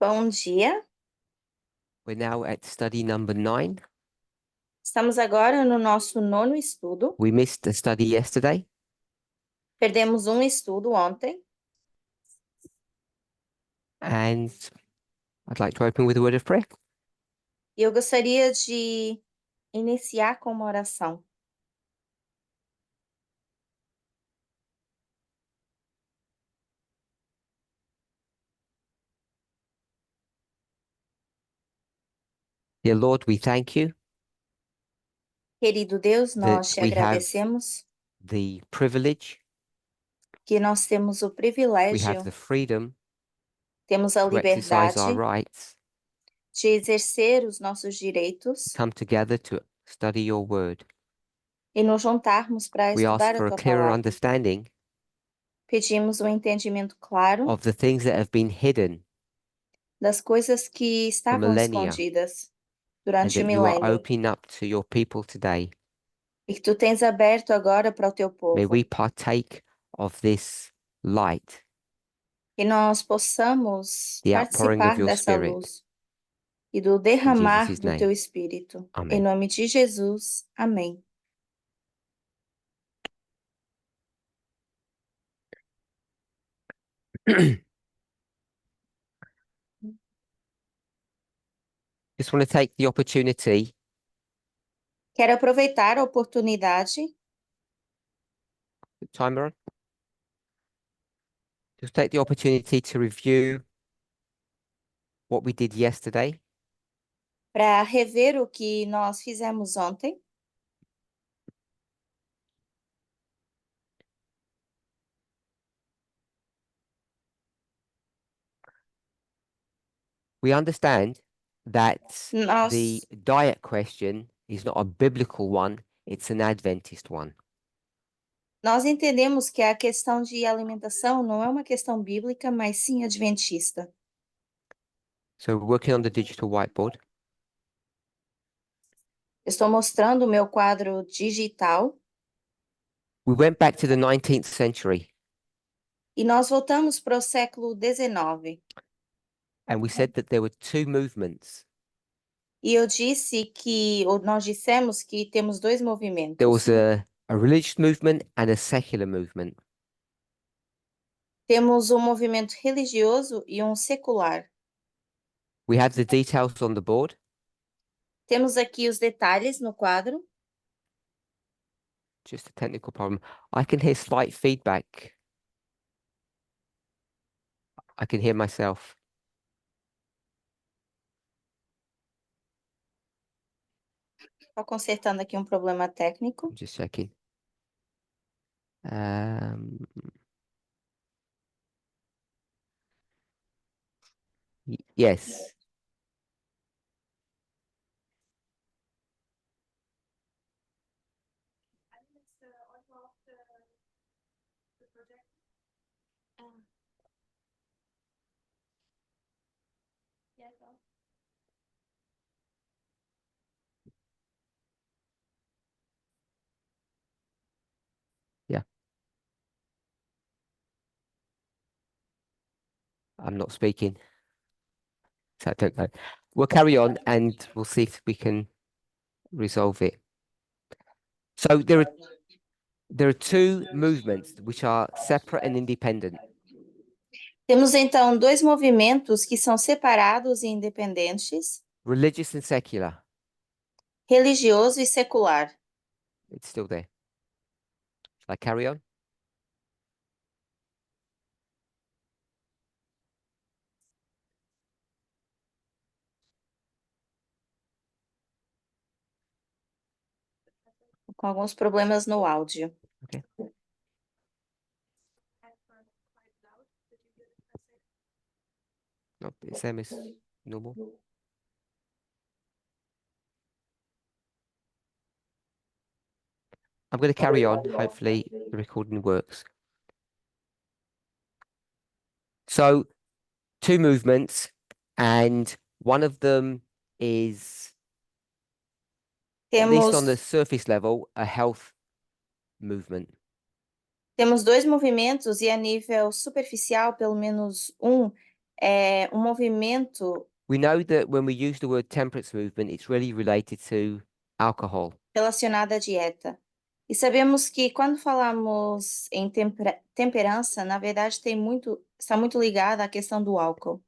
Bom dia. We're now at study number 9. Estamos agora no nosso nono estudo. We missed a study yesterday, Perdemos um estudo ontem and I'd like to open with a word of prayer. e eu gostaria de iniciar com uma oração. Dear Lord, we thank you Querido Deus, nós that te we have agradecemos the privilege, que nós temos o we have privilégio, the freedom temos a to exercise our liberdade rights, de exercer os nossos to direitos come together to study your word. e nos juntarmos para We ask estudar a for a tua clearer palavra. understanding Pedimos um entendimento claro of the things that have been hidden das coisas que for estavam millennia, escondidas and durante o that you are milênio opening up to your people today. e que tu tens aberto agora para o teu May povo. we partake of this light, Que nós possamos the outpouring of participar your dessa Spirit. luz e do In derramar Jesus' do teu name, Espírito. Em amen. nome de Jesus, amém. Just want to take the opportunity Quero aproveitar a oportunidade, timer on. Just take the opportunity to review what we did yesterday. para rever o que nós fizemos ontem. We understand that the Nós, diet question is not a biblical one, it's an Adventist one. nós entendemos que a questão de alimentação não é uma questão bíblica, mas sim adventista. So we're working on the digital whiteboard. Estou mostrando o meu quadro digital We went back to the 19th century e nós voltamos para o século XIX. and we said that there were two movements. E eu disse que, ou nós dissemos que temos dois There movimentos. was a religious movement and a secular movement. Temos um movimento religioso e um secular. We have the details on the board. Temos aqui os detalhes no quadro. Just a technical problem. I can hear slight feedback. I can hear myself. Estou consertando aqui um problema técnico. I'm just checking. Yes. Yeah. I'm not speaking. So I don't know. We'll carry on and we'll see if we can resolve it. So there are two movements which are separate and independent. Temos então dois movimentos que são separados e independentes, Religious and secular. religioso e secular. It's still there. Shall I carry on? Com alguns problemas no áudio. Okay. No, it's same as normal. I'm going to carry on. Hopefully the recording works. So two movements, and one of them is, at least on the Temos, surface level, a health movement. temos dois movimentos e a nível superficial, pelo menos um, é um movimento We know that when we use the word temperance movement, it's really related to alcohol. relacionado à dieta. E sabemos que quando falamos em temperança, na verdade está muito ligada à questão do álcool.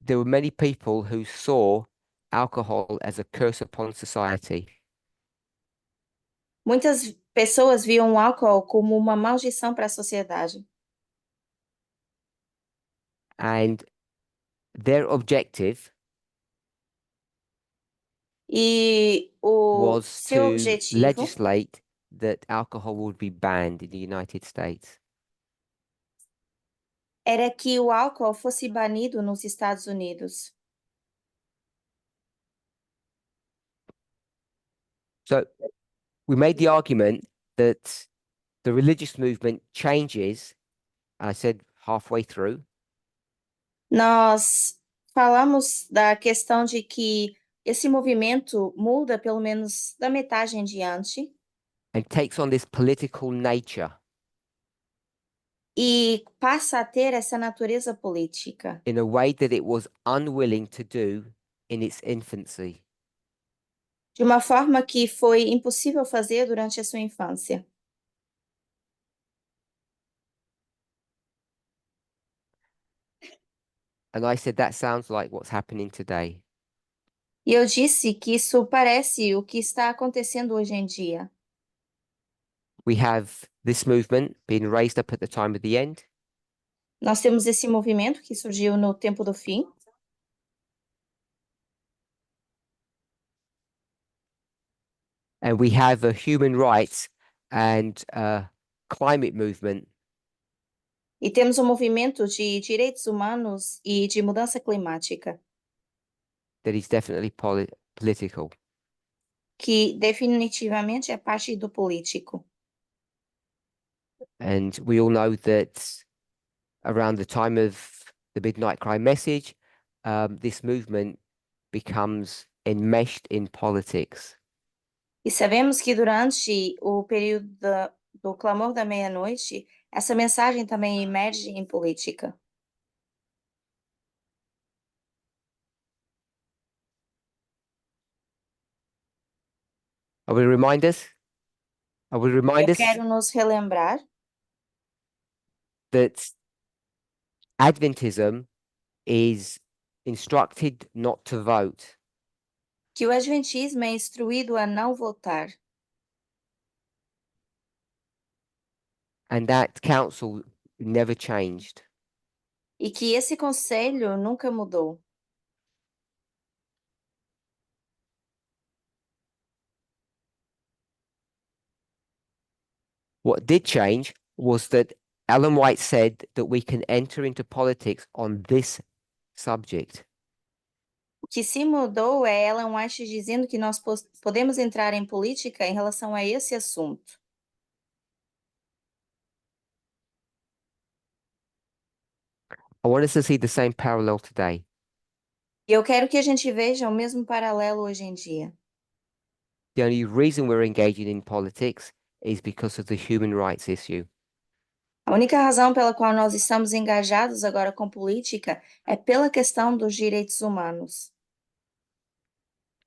There were many people who saw alcohol as a curse upon society. Muitas pessoas viam o álcool como uma maldição para a sociedade. And their objective E o was seu to objetivo legislate that alcohol would be banned in the United States. era que o álcool fosse banido nos Estados Unidos. So we made the argument that the religious movement changes, I said halfway through, Nós falamos da questão de que esse movimento muda pelo menos da metade em diante and takes on this political nature e passa a ter essa natureza política, in a way that it was unwilling to do in its infancy. de uma forma que foi impossível fazer durante a sua infância. And I said, that sounds like what's happening today. E eu disse que isso parece o que está acontecendo hoje em dia. We have this movement being raised up at the time of the end, Nós temos esse movimento que surgiu no tempo do fim, and we have a human rights and climate movement e temos um movimento de direitos humanos e de mudança climática, that is definitely political. que definitivamente é parte do político. And we all know that around the time of the Midnight Cry message, this movement becomes enmeshed in politics. E sabemos que durante o período do clamor da meia-noite, essa mensagem também emerge em política. I will remind us, I will remind Eu us quero nos relembrar that Adventism is instructed not to vote. que o adventismo é instruído a não votar And that council never changed. e que esse conselho nunca mudou. What did change was that Ellen White said that we can enter into politics on this subject. O que se mudou é Ellen White dizendo que nós podemos entrar em política em relação a esse assunto. I want us to see the same parallel today. E eu quero que a gente veja o mesmo paralelo hoje em dia. The only reason we're engaging in politics is because of the human rights issue. A única razão pela qual nós estamos engajados agora com política é pela questão dos direitos humanos.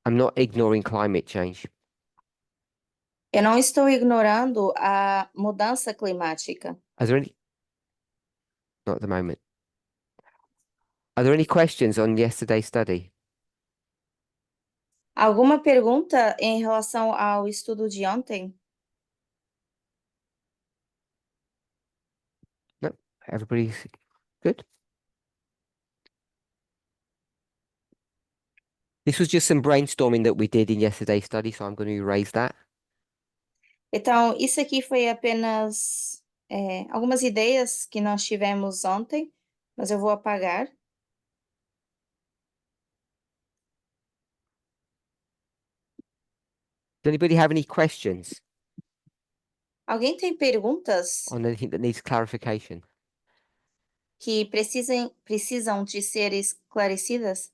I'm not ignoring climate change. Eu não estou ignorando a mudança climática. Are there any? Not at the moment. Are there any questions on yesterday's study? Alguma pergunta em relação ao estudo de ontem? No, everybody's good. This was just some brainstorming that we did in yesterday's study, so I'm going to erase that. Então, isso aqui foi apenas algumas ideias que nós tivemos ontem, mas eu vou apagar. Does anybody have any questions Alguém tem perguntas on anything that needs clarification? que precisam de ser esclarecidas?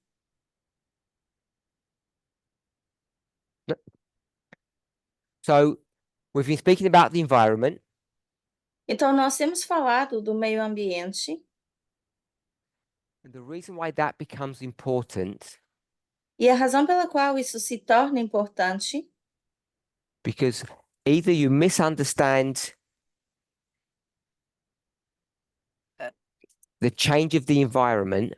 So we've been speaking about the environment, Então, nós temos falado do meio ambiente, And the reason why that becomes important, E a razão pela qual isso se torna importante because either you misunderstand the change of the environment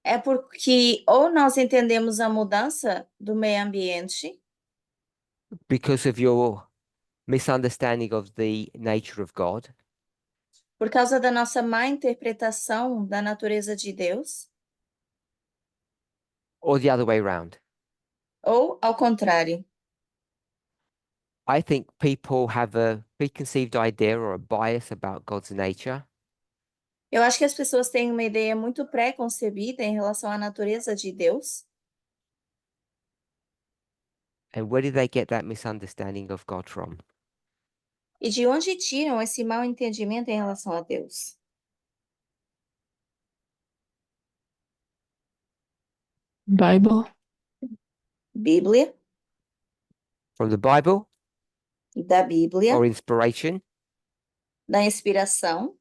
é porque ou nós entendemos a mudança do meio ambiente because of your misunderstanding of the nature of God, por causa da nossa má interpretação da natureza de Deus, or the other way around. ou ao contrário. I think people have a preconceived idea or a bias about God's nature, Eu acho que as pessoas têm uma ideia muito pré-concebida em relação à natureza de Deus. and where did they get that misunderstanding of God from? E de onde tiram esse mau entendimento em relação a Deus? Bible. Bíblia, From the Bible da Bíblia, or inspiration? da inspiração,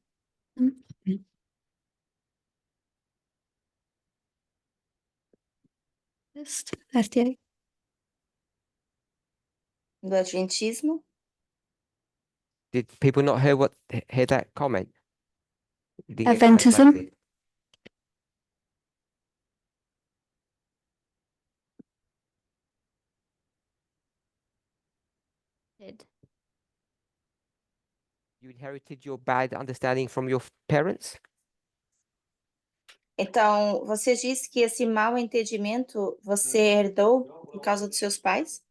Last year. do Adventismo? Did people not hear that comment? You didn't get Adventism? translated. You inherited your bad understanding from your parents? Então, você disse que esse mau entendimento você herdou por causa dos seus pais?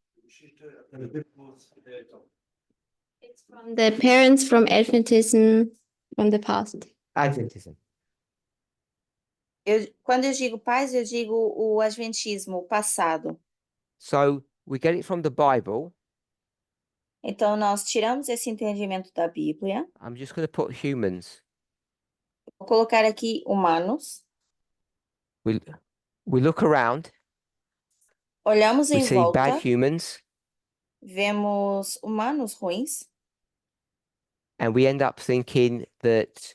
It's from the parents from Adventism from the past. Adventism. Quando eu digo pais, eu digo o Adventismo, o passado. So we get it from the Bible. Então, nós tiramos esse entendimento da Bíblia. I'm just going to put humans. Vou colocar aqui humanos. We look around, Olhamos we em see volta, bad humans, vemos humanos ruins and we end up thinking that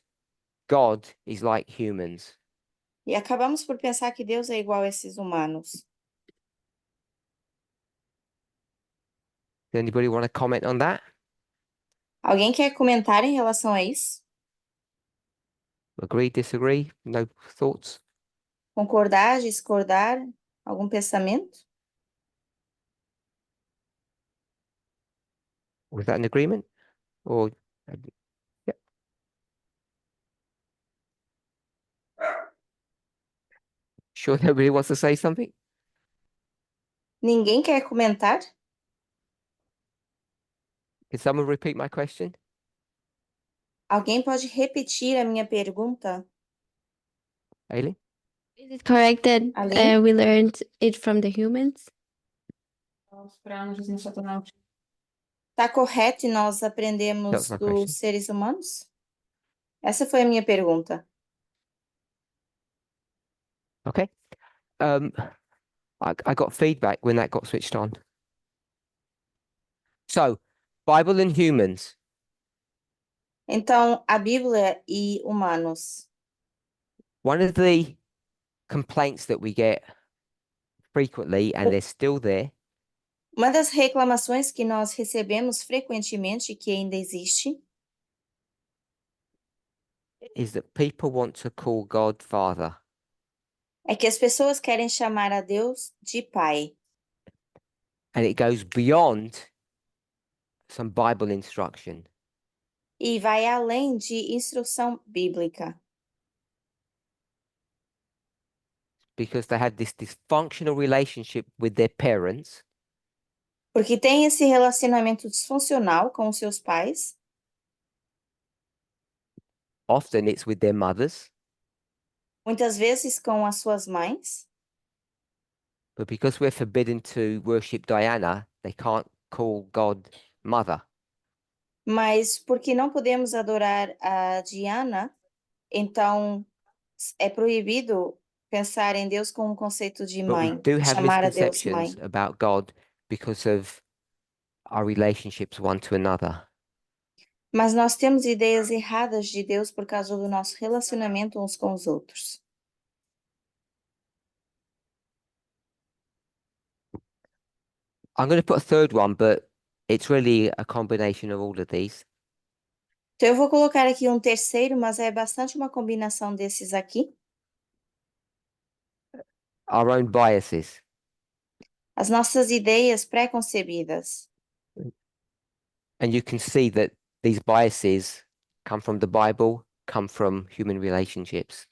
God is like humans. e acabamos por pensar que Deus é igual a esses humanos. Does anybody want to comment on that? Alguém quer comentar em relação a isso? Agree, disagree? No thoughts? Concordar, discordar? Algum pensamento? Was that an agreement? Or yeah. Sure nobody wants to say something? Ninguém quer comentar? Can someone repeat my question? Alguém pode repetir a minha pergunta? Aileen? Is it correct that Aline? we learned it from the humans? Tá correto e nós That aprendemos was my dos question. seres humanos? Essa foi a minha pergunta. Okay. I got feedback when that got switched on. So, Bible and humans. Então, a Bíblia e humanos. One of the complaints that we get frequently, and they're still there, Uma das reclamações que nós recebemos frequentemente, que ainda existe, is that people want to call God Father. é que as pessoas querem chamar a Deus de Pai. And it goes beyond some Bible instruction. E vai além de instrução bíblica. Because they have this dysfunctional relationship with their parents. Porque tem esse relacionamento disfuncional com os seus pais. Often it's with their mothers. Muitas vezes com as suas mães. But because we're forbidden to worship Diana, they can't call God Mother. Mas porque não podemos adorar a Diana, então é proibido pensar em Deus com um conceito de But we mãe, do have chamar a Deus mãe. misconceptions about God because of our relationships one to another. Mas nós temos ideias erradas de Deus por causa do nosso relacionamento uns com os outros. I'm going to put a third one, but it's really a combination of all of these. Então, eu vou colocar aqui um terceiro, mas é bastante uma combinação desses aqui. Our own biases. As nossas ideias pré-concebidas. And you can see that these biases come from the Bible, come from human relationships.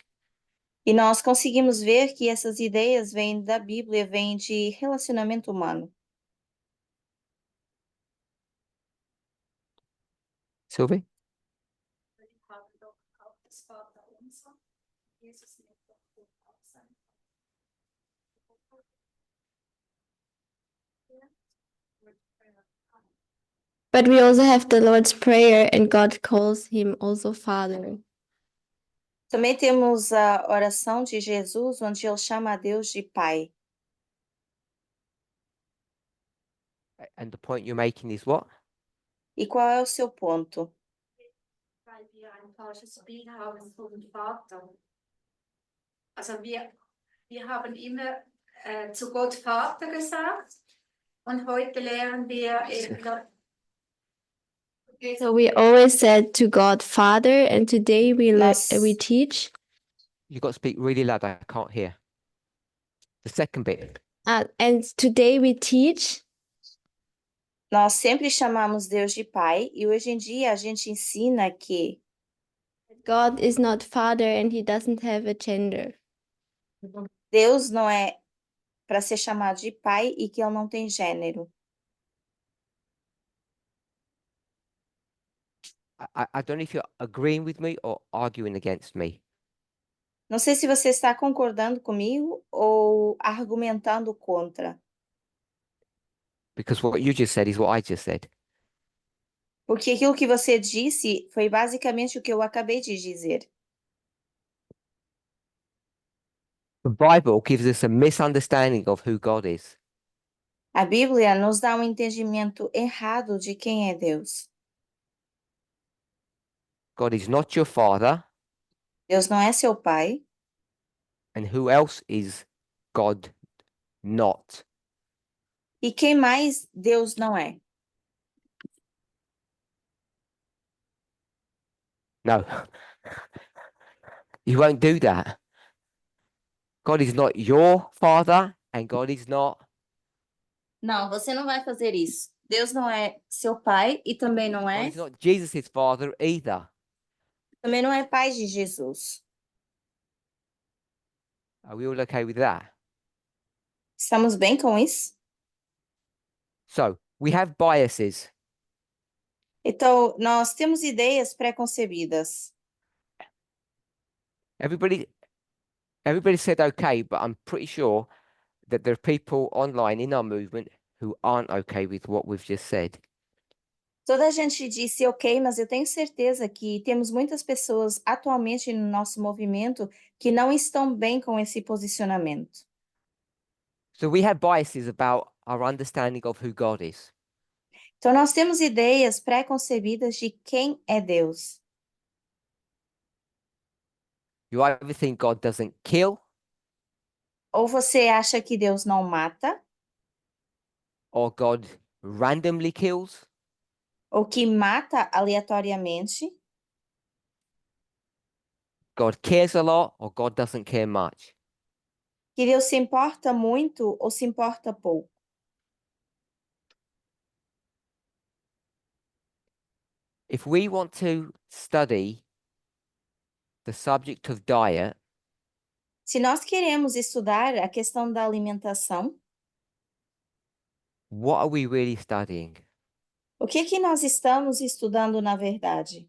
E nós conseguimos ver que essas ideias vêm da Bíblia, vêm de relacionamento humano. Sylvie? But we also have the Lord's Prayer, and God calls him also Father. Também temos a oração de Jesus, onde ele chama a Deus de Pai. And the point you're making is what? E qual é o seu ponto? Weil wir ein falsches Bild haben vom Vater. Also wir haben immer zu Gott Vater gesagt und heute lernen wir eben, So we always said to God Father, and today we teach. You've got to speak really loud. I can't hear. The second bit. And today we teach Nós sempre chamamos Deus de Pai e hoje em dia a gente ensina que God is not Father and he doesn't have a gender. Deus não é para ser chamado de Pai e que ele não tem gênero. I don't know if you're agreeing with me or arguing against me. Não sei se você está concordando comigo ou argumentando contra, Because what you just said is what I just said. porque aquilo que você disse foi basicamente o que eu acabei de dizer. The Bible gives us a misunderstanding of who God is. A Bíblia nos dá um entendimento errado de quem é Deus. God is not your father. Deus não é seu pai. And who else is God not? E quem mais Deus não é? No. You won't do that. God is not your father and God is not. Não, você não vai fazer isso. Deus não é seu pai e também não God é, is not Jesus' father either. também não é pai de Jesus. Are we all okay with that? Estamos bem com isso? So we have biases. Então, nós temos ideias pré-concebidas. Everybody said okay, but I'm pretty sure that there are people online in our movement who aren't okay with what we've just said. Toda a gente disse ok, mas eu tenho certeza que temos muitas pessoas atualmente no nosso movimento que não estão bem com esse posicionamento. So we have biases about our understanding of who God is. Então, nós temos ideias pré-concebidas de quem é Deus. You either think God doesn't kill, Ou você acha que Deus não mata, or God randomly kills, ou que mata aleatoriamente, God cares a lot, or God doesn't care much. que Deus se importa muito ou se importa pouco. If we want to study the subject of diet, Se nós queremos estudar a questão da alimentação, what are we really studying? o que nós estamos estudando na verdade?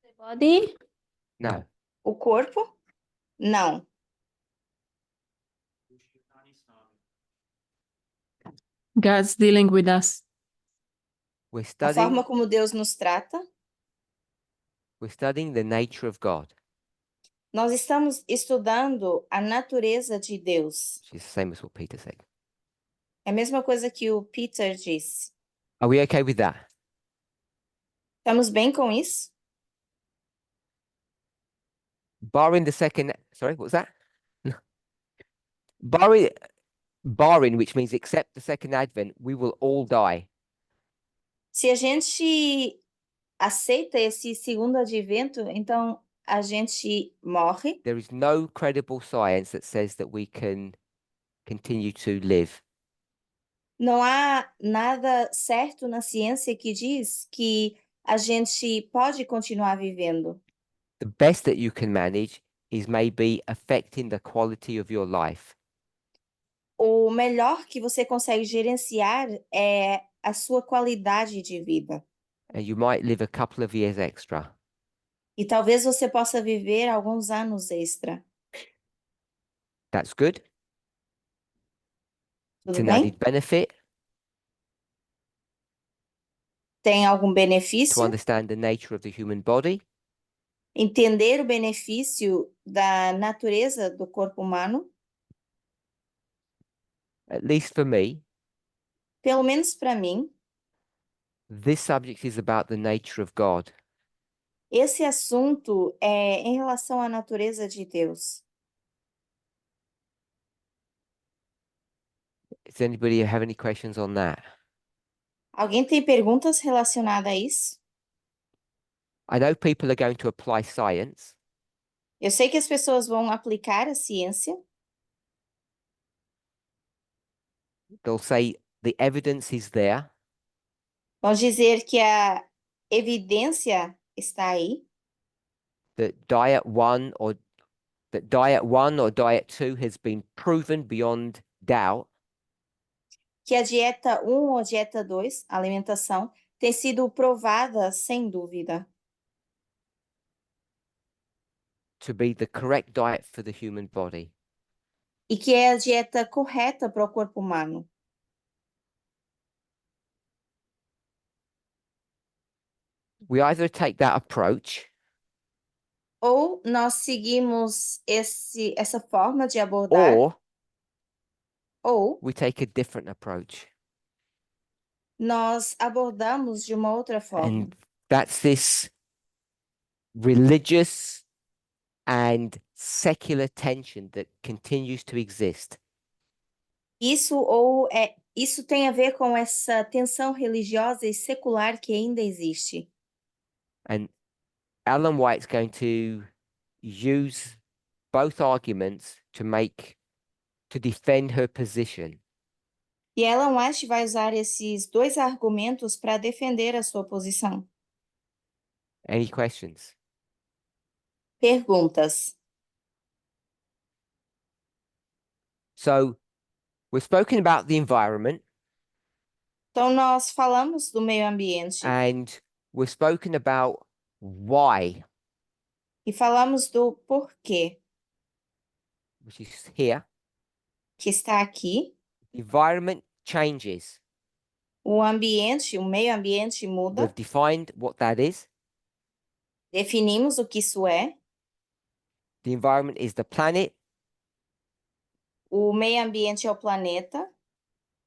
The body. No. O corpo? Não. God's dealing with us. We're A studying, forma como Deus nos trata. we're studying the nature of God, Nós estamos estudando a natureza de Deus. which is the same as what Peter said. É a mesma coisa que o Peter disse. Are we okay with that? Estamos bem com isso? barring the second, sorry, what was that? Barring, which means except the second advent, we will all die. Se a gente aceita esse segundo advento, então a gente morre. There is no credible science that says that we can continue to live. Não há nada certo na ciência que diz que a gente pode continuar vivendo. The best that you can manage is maybe affecting the quality of your life. O melhor que você consegue gerenciar é a sua qualidade de vida. And you might live a couple of years extra. E talvez você possa viver alguns anos extra. That's good. It's Tudo an bem? added benefit Tem algum to benefício? understand the nature of the human body. Entender o benefício da natureza do corpo humano, At least for me, pelo menos para mim, this subject is about the nature of God. esse assunto é em relação à natureza de Deus. Does anybody have any questions on that? Alguém tem perguntas relacionadas a isso? I know people are going to apply science. Eu sei que as pessoas vão aplicar a ciência. They'll say the evidence is there. Vão dizer que a evidência está aí, That diet one or diet 2 has been proven beyond doubt que a dieta 1 ou dieta 2, a alimentação, tem sido provada sem dúvida to be the correct diet for the human body. e que é a dieta correta para o corpo humano. We either take that approach Ou nós seguimos essa forma de abordar, or ou we take a different approach. nós abordamos de uma outra forma. And that's this religious and secular tension that continues to exist. Isso tem a ver com essa tensão religiosa e secular que ainda existe. And Ellen White's going to use both arguments to defend her position. E Ellen White vai usar esses dois argumentos para defender a sua posição. Any questions? Perguntas. So we've spoken about the environment Então, nós falamos do meio ambiente and we've spoken about why, e falamos do porquê which is here. que está aqui. The environment changes. O ambiente, o meio ambiente muda. We've defined what that is. Definimos o que isso é. The environment is the planet. O meio ambiente é o planeta.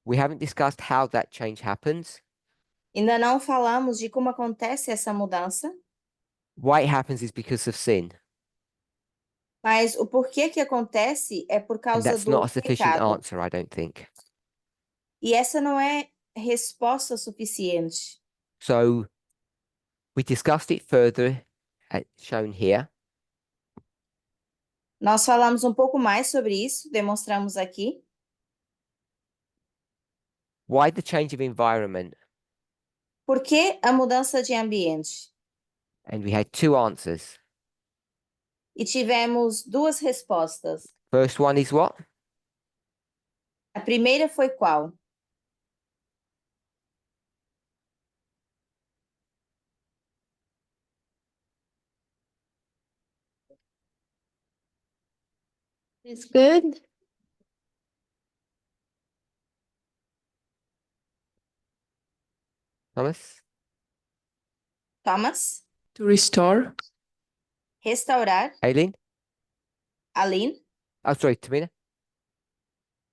We haven't discussed how that change happens. Ainda não falamos de como acontece essa mudança, Why it happens is because of sin. mas o porquê que acontece é por And causa that's do not a sufficient pecado. answer, I don't think. E essa não é resposta suficiente. So we discussed it further, shown here. Nós falamos um pouco mais sobre isso, demonstramos aqui. Why the change of environment? Por que a mudança de ambiente? And we had two answers. E tivemos duas respostas. First one is what? A primeira foi qual? It's good. Thomas? Thomas? To restore. Restaurar? Aileen? Aline? Oh, sorry, Tamina?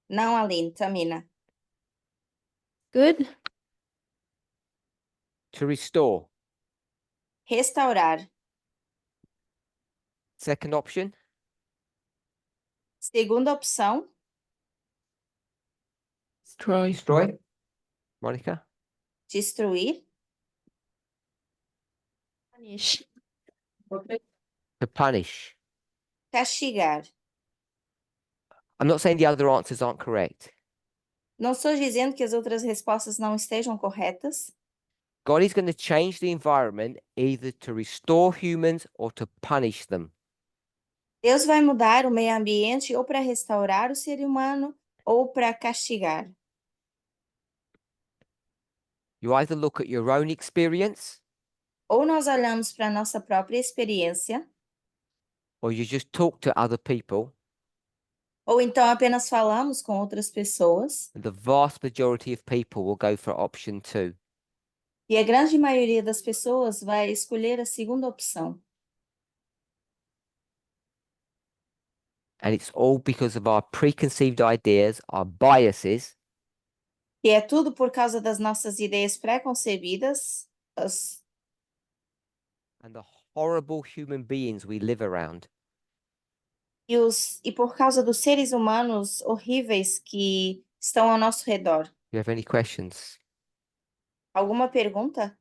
Não, Aline, Tamina. Good. To restore. Restaurar. Second option. Segunda opção, Destroy. Destroy. Monica. destruir. Punish. To punish. Castigar. I'm not saying the other answers aren't correct. Não estou dizendo que as outras respostas não estejam corretas. God is going to change the environment either to restore humans or to punish them. Deus vai mudar o meio ambiente ou para restaurar o ser humano ou para castigar. You either look at your own experience Ou nós olhamos para a nossa própria experiência, or you just talk to other people. ou então apenas falamos com outras pessoas, And the vast majority of people will go for option 2. e a grande maioria das pessoas vai escolher a segunda opção. And it's all because of our preconceived ideas, our biases, E é tudo por causa das nossas ideias pré-concebidas and the horrible human beings we live around. e por causa dos seres humanos horríveis que estão ao nosso redor. Do you have any questions? Alguma pergunta?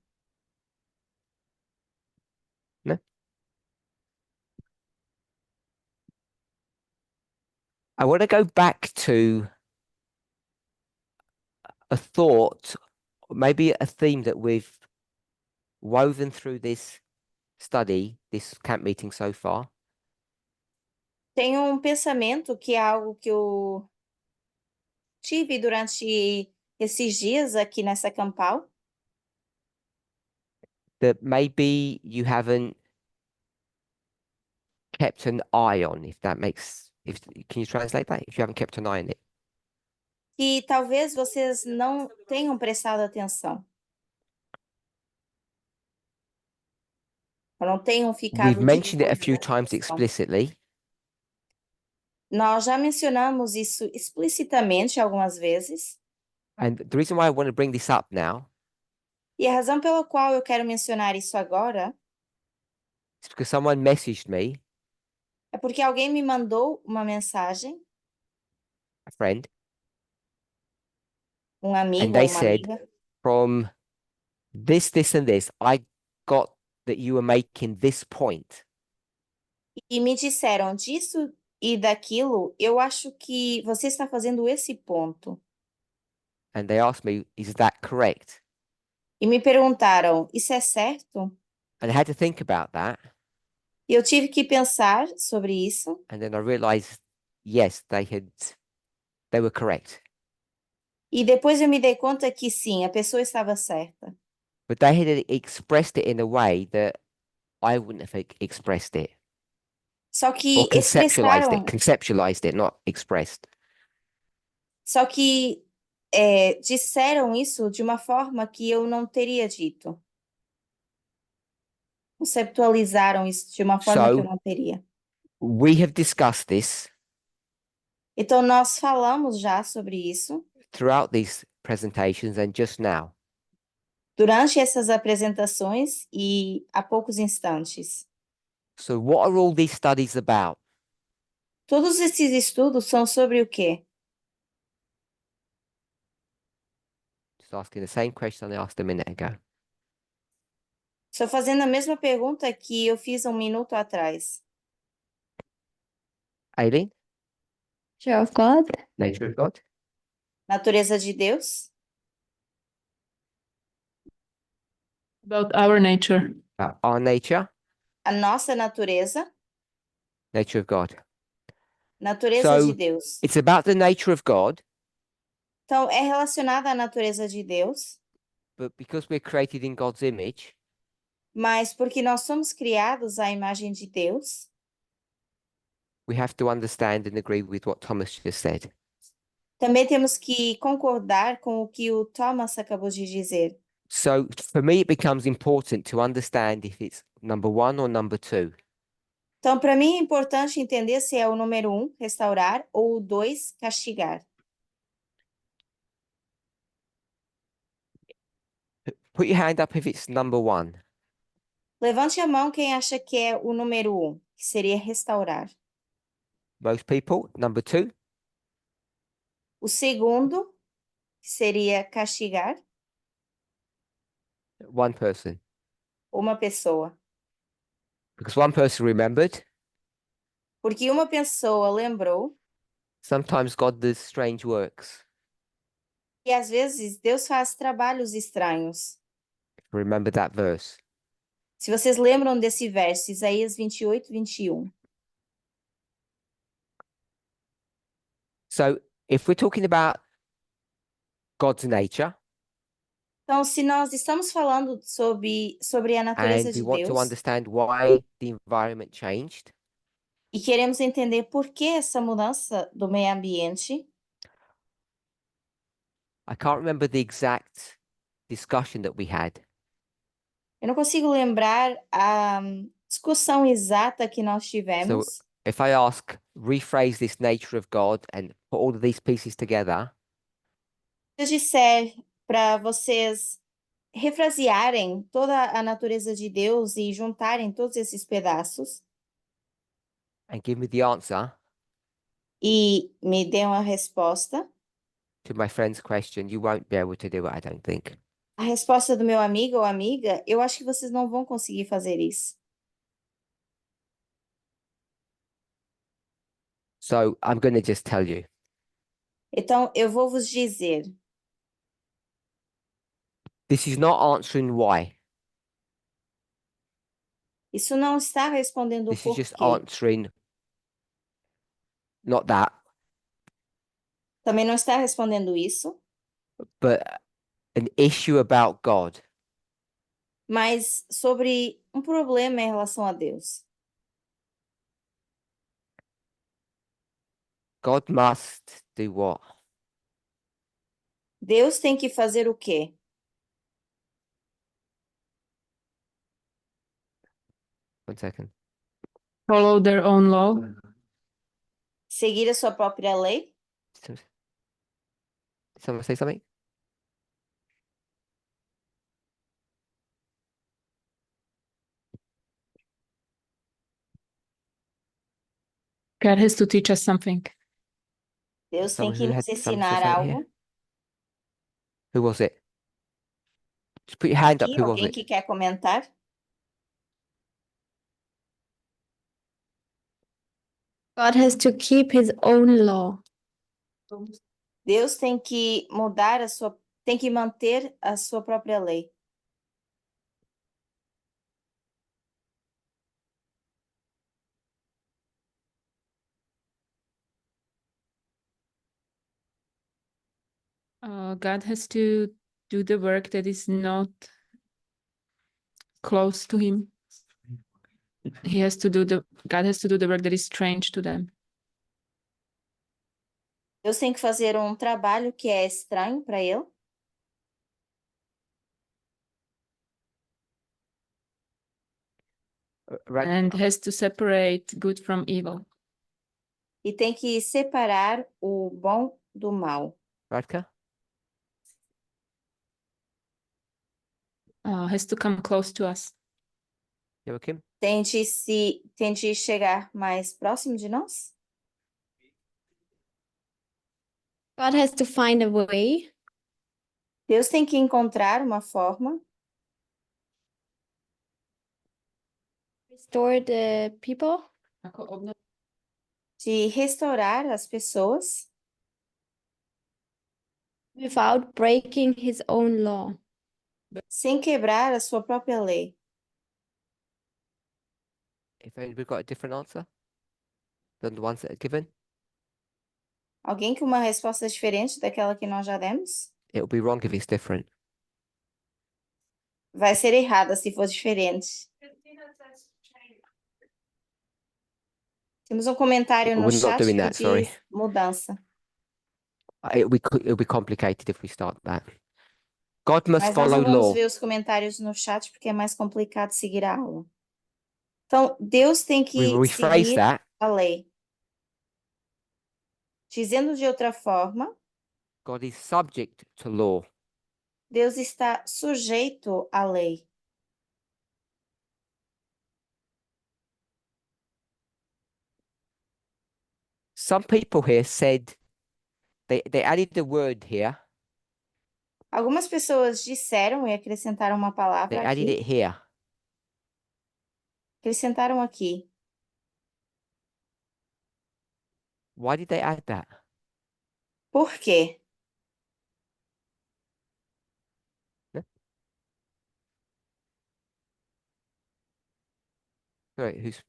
I want to go back to a thought, maybe a theme that we've woven through this study, this camp meeting so far. Tenho um pensamento que é algo que eu tive durante esses dias aqui nessa campal, That maybe you haven't kept an eye on, if that makes, can you translate that? If you haven't kept an eye on it. que talvez vocês não tenham prestado atenção. Ou não tenham ficado We've de mentioned it a olho few nessa times questão. explicitly, Nós já mencionamos isso explicitamente algumas vezes, and the reason why I want to bring this up now e a razão pela qual eu quero mencionar isso agora is because someone messaged me, é porque alguém me mandou uma mensagem, a friend, um amigo they ou uma said- amiga, from this, and this, I got that you were making this point. e me disseram disso e daquilo, eu acho que você está fazendo esse ponto. And they asked me, is that correct? E me perguntaram, isso é certo? And I had to think about that. E eu tive que pensar sobre isso, And then I realized, yes, they were correct. e depois eu me dei conta que sim, a pessoa estava certa. But they had expressed it in a way that I wouldn't have expressed it. Só Or que conceptualized it, not expressed. só que disseram isso de uma forma que eu não teria dito. Conceptualizaram isso de uma forma que eu So- não teria. We have discussed this Então, nós falamos já sobre isso throughout these presentations and just now. durante essas apresentações e há poucos instantes. So what are all these studies about? Todos esses estudos são sobre o quê? Just asking the same question I asked a minute ago. Estou fazendo a mesma pergunta que eu fiz 1 minuto atrás. Aileen, Nature of God. nature of God. Natureza de Deus? About our nature. Our nature, A nossa natureza? nature of God. Natureza So, de Deus. It's about the nature of God, Então, é relacionada à natureza de Deus, but because we're created in God's image, mas porque nós somos criados à imagem de Deus, we have to understand and agree with what Thomas just said. também temos que concordar com o que o Thomas acabou de dizer. So for me, it becomes important to understand if it's number 1 or number 2. Então, para mim é importante entender se é o número 1, restaurar, ou o 2, castigar. Put your hand up if it's number 1. Levante a mão quem acha que é o número 1, que seria restaurar. Most people. Number 2. O segundo, que seria castigar One person. uma pessoa. Because one person remembered. Porque uma pessoa lembrou Sometimes God does strange works. e às vezes Deus faz trabalhos estranhos. Remember that verse. Se vocês lembram desse verso, Isaías 28, 21. So if we're talking about God's nature Então, se nós estamos falando sobre a natureza and we de want to Deus understand why the environment changed, e queremos entender por que essa mudança do meio ambiente, I can't remember the exact discussion that we had, eu não consigo lembrar a discussão exata que nós tivemos. if I ask, rephrase this nature of God and put all of these pieces together, Se eu disser para vocês refrasearem toda a natureza de Deus e juntarem todos esses pedaços and give me the answer e me dêem uma resposta, to my friend's question, you won't be able to do it, I don't think. a resposta do meu amigo ou amiga, eu acho que vocês não vão conseguir fazer isso. So I'm going to just tell you. Então, eu vou vos dizer, This is not answering why. isso não está respondendo o This is just porquê. answering not that, Também não está respondendo isso, but an issue about God. mas sobre um problema em relação a Deus. God must do what? Deus tem que fazer o quê? One second. Follow their own law. Seguir a sua própria lei? Did someone say something? God has to teach us something. Deus tem Someone que who nos had something to ensinar say here? algo. Who was it? Just put your hand up. Aqui, Who was alguém it? que quer comentar? God has to keep his own law. Deus tem que tem que manter a sua própria lei. God has to do the work that is not close to him. God has to do the work that is strange to them. Deus tem que fazer um trabalho que é estranho para ele. Right. And has to separate good from evil. E tem que separar o bom do mal. Radka? Has to come close to us. Joachim? Tente chegar mais próximo de nós. God has to find a way Deus tem que encontrar uma forma to restore the people de restaurar as pessoas without breaking his own law. sem quebrar a sua própria lei. If we've got a different answer than the ones that are given, Alguém com uma resposta diferente daquela que nós já demos? it'll be wrong if it's different. Vai ser errada se for diferente. Temos um comentário no We're not chat doing que that, sorry. diz mudança. It'll be complicated if we start that. God must Mas nós follow não vamos law. ver os comentários no chat porque é mais complicado seguir a aula. Então, Deus tem We que rephrase seguir that. a lei. Dizendo de outra forma, God is subject to law. Deus está sujeito à lei. some people here said they added the word here. Algumas pessoas disseram e acrescentaram uma They palavra added aqui. it here. Acrescentaram aqui. Why did they add that? Por quê? Sorry, who's?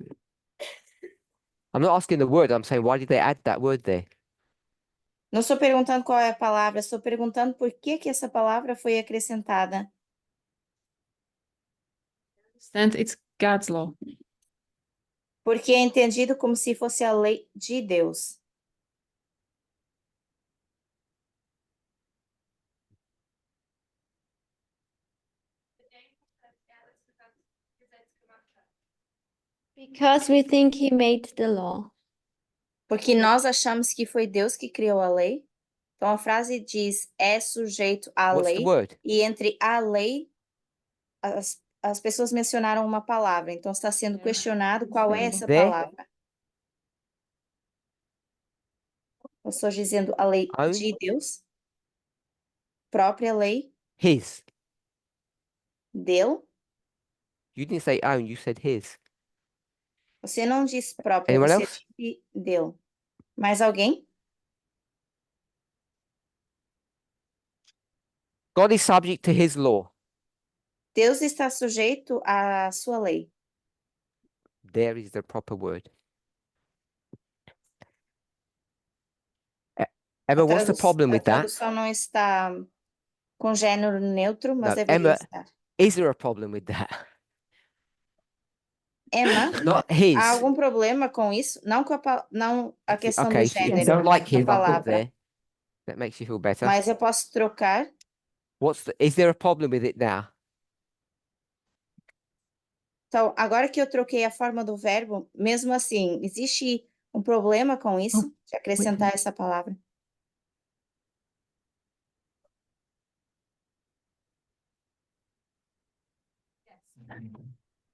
I'm not asking the word. I'm saying why did they add that word there? Não estou perguntando qual é a palavra, estou perguntando por que essa palavra foi acrescentada. And it's God's law. Porque é entendido como se fosse a lei de Deus. Because we think he made the law. Porque nós achamos que foi Deus que criou a lei. Então a frase diz é sujeito à What's the lei. word? E entre a lei, as pessoas mencionaram uma palavra. Então está sendo questionado qual é essa There? palavra. Eu estou dizendo a lei Own? de Deus. Própria lei His. dele. You didn't say own. You said his. Você não disse própria, Anyone você else? disse dele. Mais alguém? God is subject to his law. Deus está sujeito à sua lei. There is the proper word. Emma, what's the problem with A that? tradução não está com gênero neutro, mas No, deveria Emma, estar. is there a problem with that? Emma, Not há his. algum problema com isso? Não com não a questão Okay, do if you gênero don't like da his, I'll put palavra, there. That makes you feel better. mas eu posso trocar. Is there a problem with it now? Então, agora que eu troquei a forma do verbo, mesmo assim, existe um problema com isso, de acrescentar essa palavra?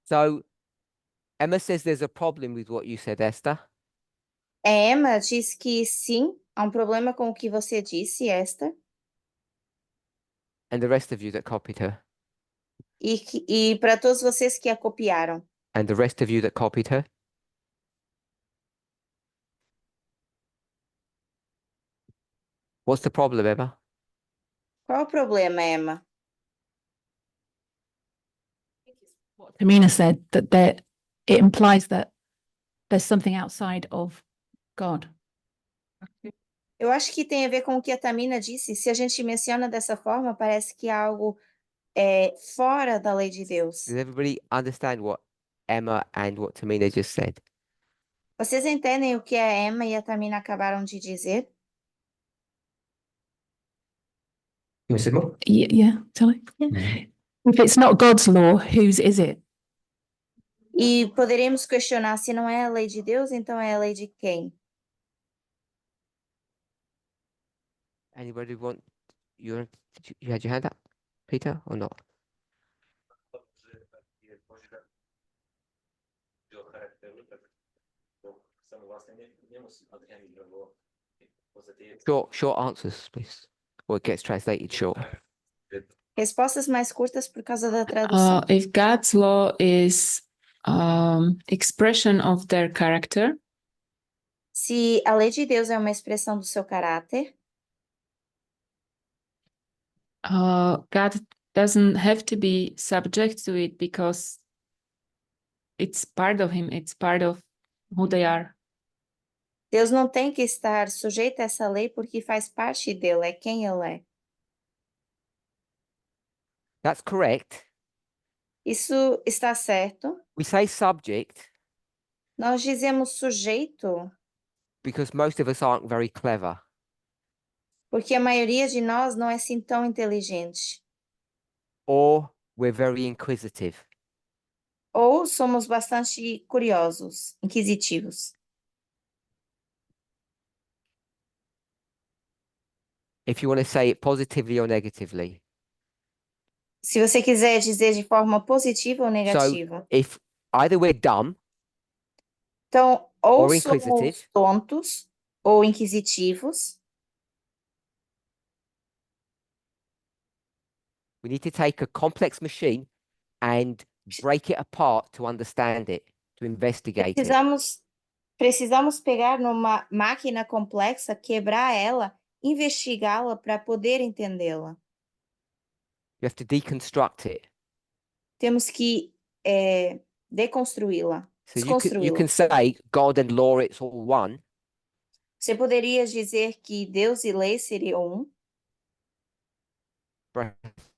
So Emma says there's a problem with what you said, Esther. Emma diz que sim, há um problema com o que você disse, Esther, And the rest of you that copied her. e para todos vocês que a copiaram. And the rest of you that copied her. What's the problem, Emma? Qual o problema, Emma? What Tamina said, that it implies that there's something outside of God. Eu acho que tem a ver com o que a Tamina disse. Se a gente menciona dessa forma, parece que é algo fora da lei de Deus. Does everybody understand what Emma and what Tamina just said? Vocês entendem o que a Emma e a Tamina acabaram de dizer? Yeah, tell it. If it's not God's law, whose is it? E poderíamos questionar se não é a lei de Deus, então é a lei de quem? Anybody want you had your hand up, Peter, or not? Short answers, please. Or it gets translated short. Respostas mais curtas por causa da tradução. If God's law is expression of their character, Se a lei de Deus é uma expressão do seu caráter, God doesn't have to be subject to it because it's part of him, it's part of who they are. Deus não tem que estar sujeito a essa lei porque faz parte dele, é quem ele é. That's correct. Isso está certo. We say subject Nós dizemos sujeito because most of us aren't very clever. porque a maioria de nós não é assim tão inteligente. Or we're very inquisitive. Ou somos bastante curiosos, inquisitivos. If you want to say it positively or negatively. Se você quiser dizer de forma positiva ou negativa. If either we're dumb Então, ou or somos inquisitive. tontos, ou inquisitivos. We need to take a complex machine and break it apart to understand it, to investigate it. Precisamos pegar numa máquina complexa, quebrar ela, investigá-la para poder entendê-la. You have to deconstruct it. Temos que deconstruí-la, So you desconstruí-la. can say God and law, it's all one, Você poderia dizer que Deus e lei seriam um, but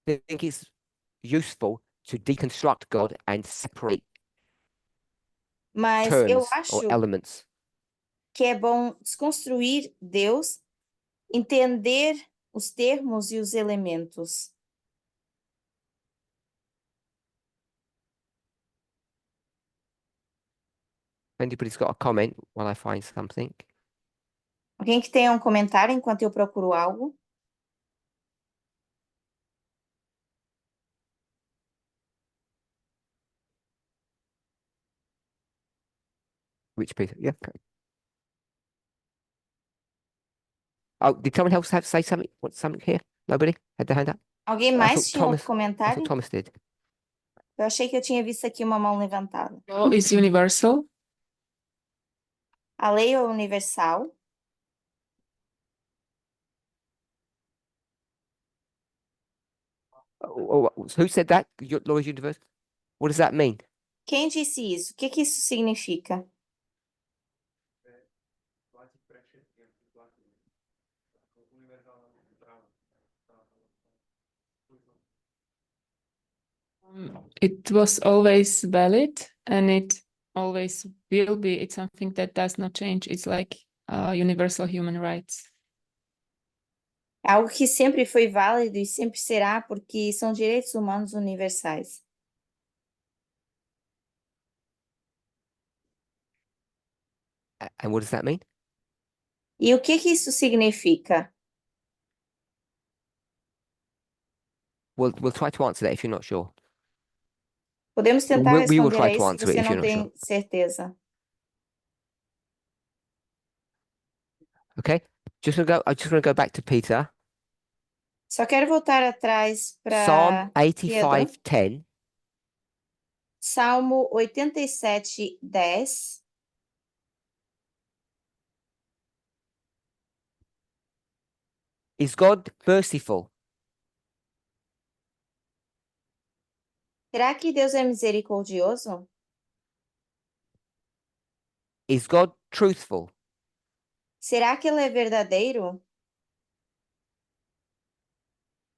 I think it's useful to deconstruct God and separate mas eu terms or acho elements. que é bom desconstruir Deus, entender os termos e os elementos. If anybody's got a comment while I find something. Alguém que tenha um comentário enquanto eu procuro algo? Which piece? Yeah. Okay. Oh, did someone else have to say something? Want something here? Nobody had their hand up? Alguém I mais thought tinha um I thought comentário? Thomas did. Eu achei que eu tinha visto aqui uma mão levantada. Law is universal. A lei é universal. Who said that? Lawyers University? What does that mean? Quem disse isso? O que que isso significa? It was always valid and it always will be. It's something that does not change. It's like universal human rights. É algo que sempre foi válido e sempre será, porque são direitos humanos universais. And what does that mean? E o que que isso significa? We'll try to answer that if you're not sure. Podemos tentar We will responder try a to isso se answer você it if não you're not tem sure. certeza. Okay. I'm just gonna go back to Peter. Só quero voltar atrás Psalm para Pedro. 85:10. Salmo 87:10. Is God merciful? Será que Deus é misericordioso? Is God truthful? Será que ele é verdadeiro?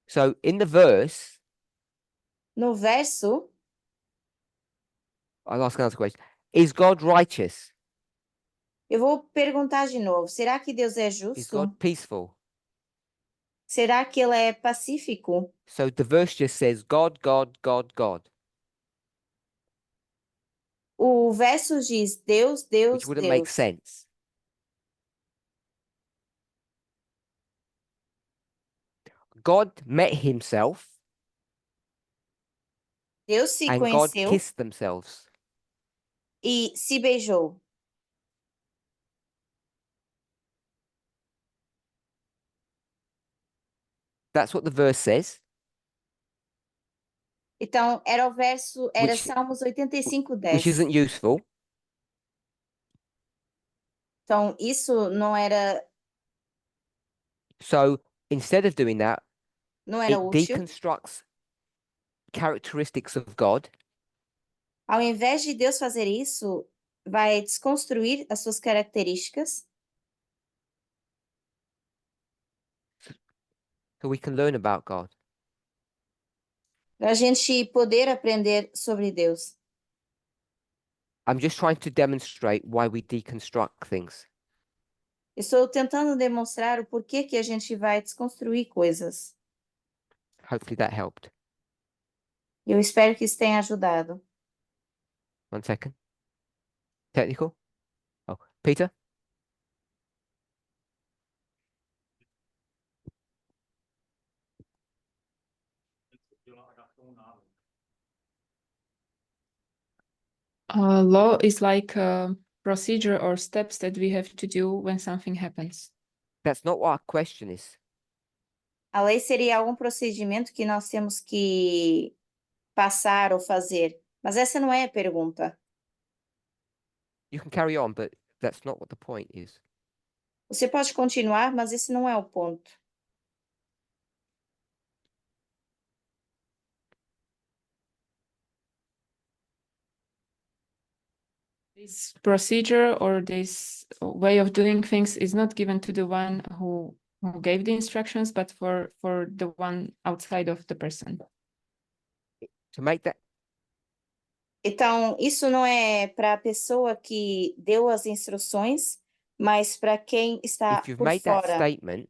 So in the verse, No verso, I'll ask another question. Is God righteous? eu vou perguntar de novo. Será que Deus é Is justo? God peaceful? Será que ele é pacífico? So the verse just says God, God, God, God, O verso diz Deus, which Deus, wouldn't make Deus. sense. God met himself Deus se and God conheceu kissed themselves. e se beijou. That's what the verse says, Então, era o verso, era Which- Salmos 85:10. which isn't useful. Então, isso não era So instead of doing that, it útil. deconstructs characteristics of God Ao invés de Deus fazer isso, vai desconstruir as suas características so we can learn about God. para a gente poder aprender sobre Deus. I'm just trying to demonstrate why we deconstruct things. Estou tentando demonstrar o porquê que a gente vai desconstruir coisas. Hopefully that helped. Eu espero que isso tenha ajudado. 1 second. Technical? Oh, Peter? Law is like procedure or steps that we have to do when something happens. That's not what our question is. A lei seria algum procedimento que nós temos que passar ou fazer, mas essa não é a pergunta. You can carry on, but that's not what the point is. Você pode continuar, mas esse não é o ponto. This procedure or this way of doing things is not given to the one who gave the instructions, but for the one outside of the person. To make that Então, isso não é para a pessoa que deu as instruções, mas para quem está if you've por made that fora. statement,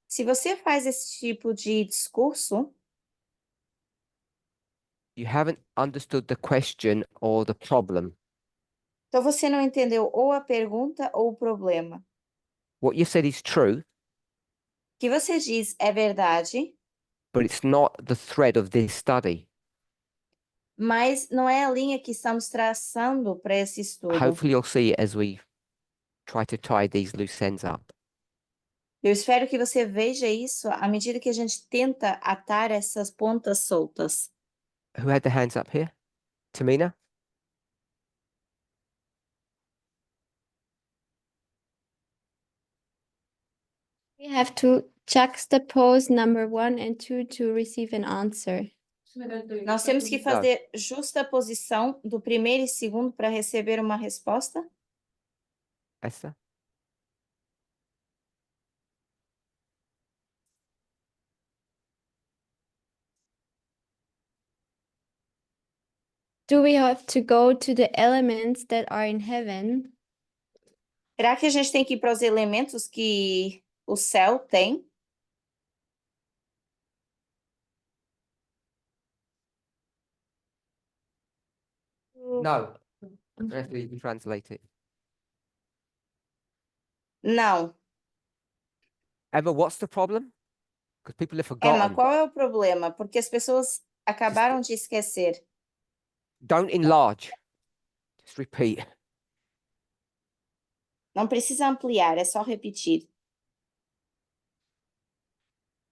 Se você faz esse tipo de discurso, you haven't understood the question or the problem. então você não entendeu ou a pergunta ou o problema. What you said is true, O que você diz é verdade, but it's not the thread of this study. mas não é a linha que estamos traçando para esse estudo. Hopefully you'll see it as we try to tie these loose ends up. Eu espero que você veja isso à medida que a gente tenta atar essas pontas soltas. Who had the hands up here? Tamina? We have to juxtapose number 1 and 2 to receive an answer. Nós temos que fazer justa posição do primeiro e segundo para receber uma resposta? Esther? Do we have to go to the elements that are in heaven? Será que a gente tem que ir para os elementos que o céu tem? No. After you translate it. Não. Emma, what's the problem? Because people have Emma, forgotten. qual é o problema? Porque as pessoas acabaram de esquecer. Don't enlarge. Just repeat. Não precisa ampliar, é só repetir.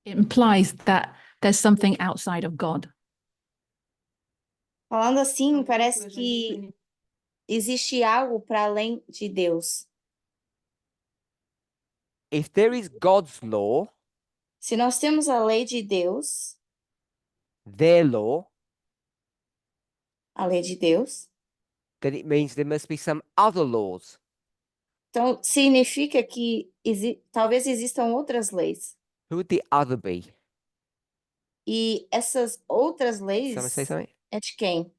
It implies that there's something outside of God. Falando assim, parece que existe algo para além de Deus. If there is God's law, Se nós temos a lei de Deus, their law, a lei de Deus, then it means there must be some other laws. então significa que talvez existam outras leis. Who would the other be? E essas outras leis Someone say something? é de quem?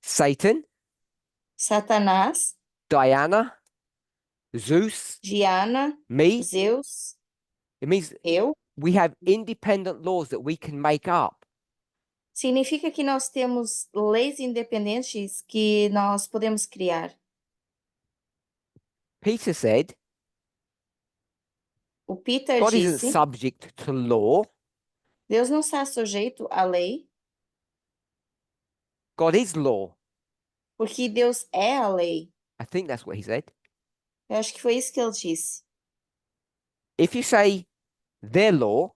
Satan, Satanás, Diana, Zeus, Diana, me. Zeus, It means eu. we have independent laws that we can make up. Significa que nós temos leis independentes que nós podemos criar. Peter said, O Peter God isn't disse, subject to law. Deus não está sujeito à lei, God is law. porque Deus é a lei. I think that's what he said. Eu acho que foi isso que ele disse. If you say their law,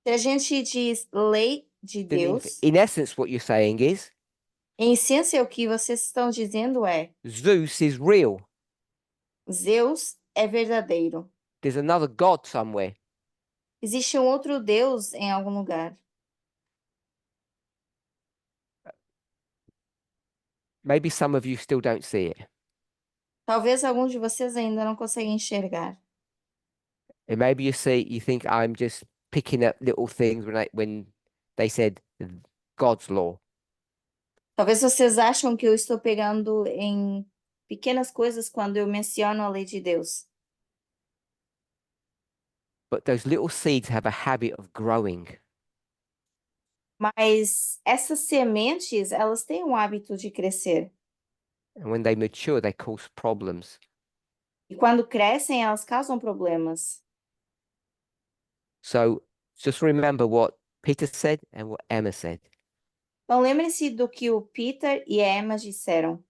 Se a gente diz lei de then Deus, in essence what you're saying is em essência o que vocês estão dizendo é Zeus is real. Zeus é verdadeiro. There's another God somewhere. Existe um outro Deus em algum lugar. Maybe some of you still don't see it. Talvez alguns de vocês ainda não conseguem enxergar. And maybe you think I'm just picking up little things when they said God's law. Talvez vocês acham que eu estou pegando em pequenas coisas quando eu menciono a lei de Deus. But those little seeds have a habit of growing. Mas essas sementes, elas têm um hábito de crescer. And when they mature, they cause problems. E quando crescem, elas causam problemas. So just remember what Peter said and what Emma said. Então lembre-se do que o Peter e a Emma disseram.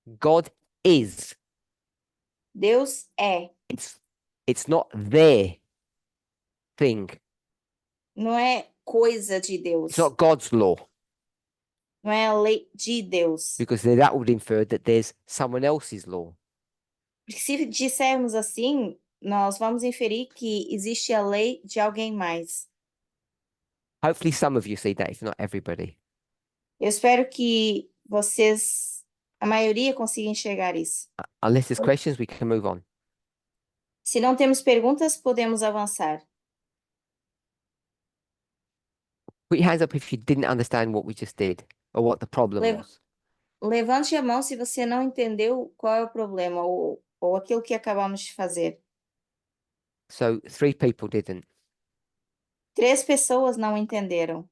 God is. Deus é. It's not their thing. Não é coisa de Deus. It's not God's law, Não é a lei de Deus. because then that would infer that there's someone else's law. Porque se dissermos assim, nós vamos inferir que existe a lei de alguém mais. Hopefully some of you see that, if not everybody. Eu espero que vocês, a maioria, consiga enxergar isso. Unless there's questions, we can move on. Se não temos perguntas, podemos avançar. Put your hands up if you didn't understand what we just did or what the problem Lev- was. Levante a mão se você não entendeu qual é o problema ou aquilo que acabamos de fazer. So 3 people didn't. 3 pessoas não entenderam.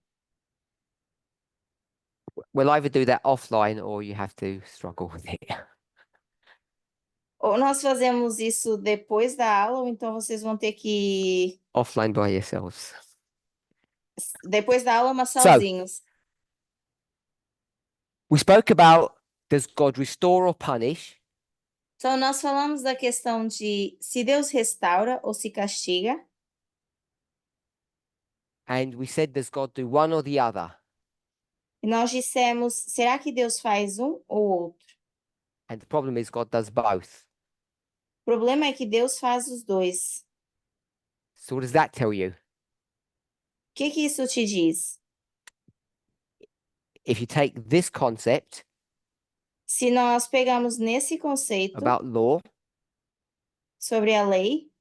We'll either do that offline or you have to struggle with it. Ou nós fazemos isso depois da aula, ou então vocês vão ter que Offline by yourselves. depois da aula, mas So- sozinhos. We spoke about, does God restore or punish? Então, nós falamos da questão de se Deus restaura ou se castiga. And we said, does God do one or the other? E nós dissemos, será que Deus faz um ou outro? And the problem is God does both. O problema é que Deus faz os dois. So what does that tell you? O que que isso te diz? If you take this concept Se nós pegamos nesse conceito about law, sobre a lei,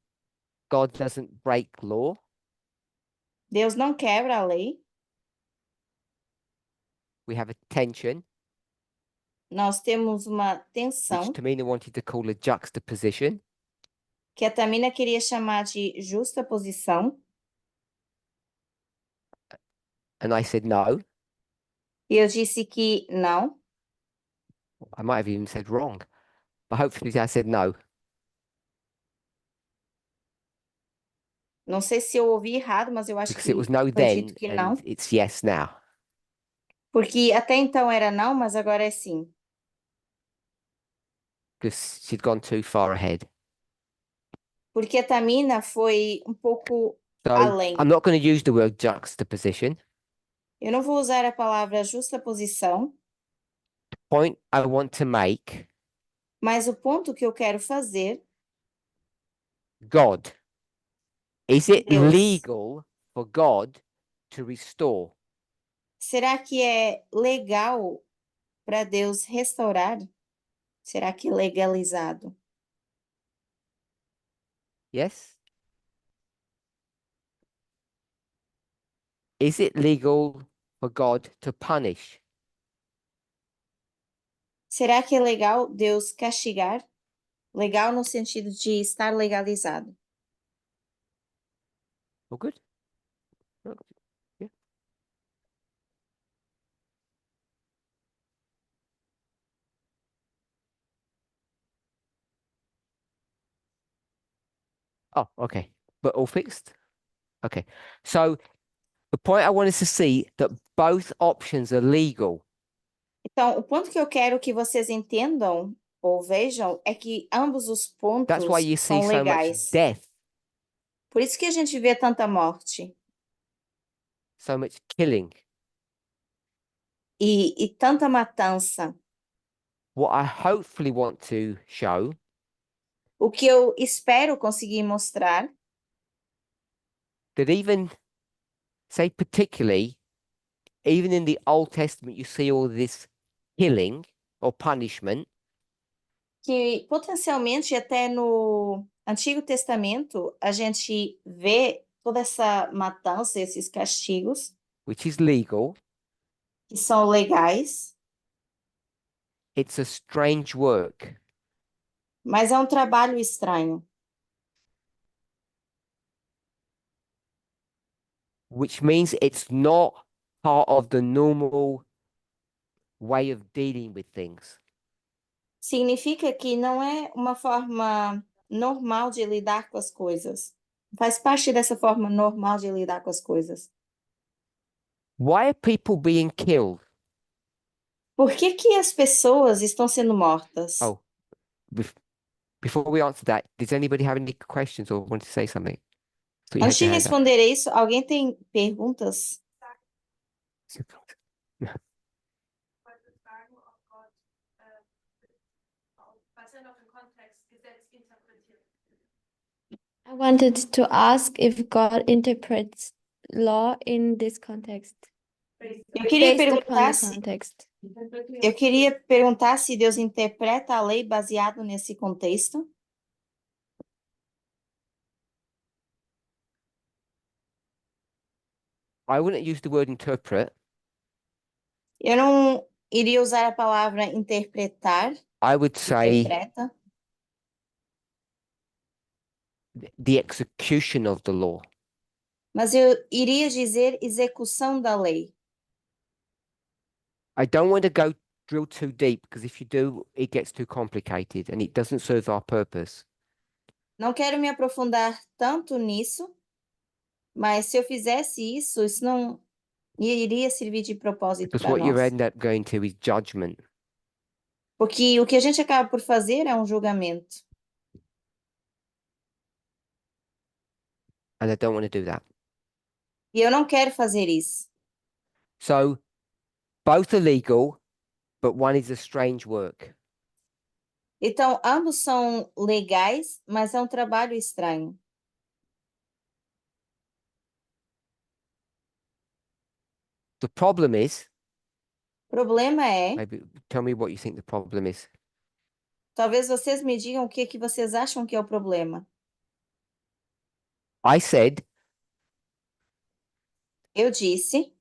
God doesn't break law. Deus não quebra a lei. We have a tension, Nós temos uma tensão which Tamina wanted to call a juxtaposition. que a Tamina queria chamar de justa posição. And I said no. E eu disse que não. I might have even said wrong, but hopefully I said no. Não sei se eu ouvi errado, mas eu acho Because que it was no foi then dito que não. and it's yes now. Porque até então era não, mas agora é sim. Because she'd gone too far ahead. Porque a Tamina foi um pouco So além. I'm not going to use the word juxtaposition. Eu não vou usar a palavra justa posição, Point I want to make, mas o ponto que eu quero fazer, God. Is it Deus. legal for God to restore? será que é legal para Deus restaurar? Será que é legalizado? Yes? Is it legal for God to punish? Será que é legal Deus castigar? Legal no sentido de estar legalizado. All good? Oh, yeah. Oh, okay. But all fixed? Okay. So the point I wanted to see that both options are legal. Então, o ponto que eu quero que vocês entendam ou vejam é que ambos os pontos That's why you see são so much legais. death, Por isso que a gente vê tanta morte so much killing. e tanta matança. What I hopefully want to show O que eu espero conseguir mostrar that even, say particularly, even in the Old Testament, you see all this killing or punishment. que potencialmente até no Antigo Testamento a gente vê toda essa matança, esses castigos Which is legal. que são legais, It's a strange work. mas é um trabalho estranho, Which means it's not part of the normal way of dealing with things. significa que não é uma forma normal de lidar com as coisas. Faz parte dessa forma normal de lidar com as coisas. Why are people being killed? Por que que as pessoas estão sendo mortas? Oh, before we answer that, does anybody have any questions or want to say something? So you Antes had de your hand up. responder isso, alguém tem perguntas? wollte fragen, ob Gott, was er noch im Kontext Gesetz interpretiert. I wanted to ask if God interprets law in this context, Eu queria based upon perguntar the se, context. eu queria perguntar se Deus interpreta a lei baseado nesse contexto. I wouldn't use the word interpret. Eu não iria usar a palavra interpretar, I would say interpreta, the execution of the law. mas eu iria dizer execução da lei. I don't want to go drill too deep because if you do, it gets too complicated and it doesn't serve our purpose. Não quero me aprofundar tanto nisso, mas se eu fizesse isso, isso não iria servir de propósito Because para what you nós. end up going to is judgment. Porque o que a gente acaba por fazer é um julgamento. And I don't want to do that. E eu não quero fazer isso. So both are legal, but one is a strange work. Então, ambos são legais, mas é um trabalho estranho. The problem is, O problema é, maybe tell me what you think the problem is. talvez vocês me digam o que que vocês acham que é o problema. I said, Eu disse,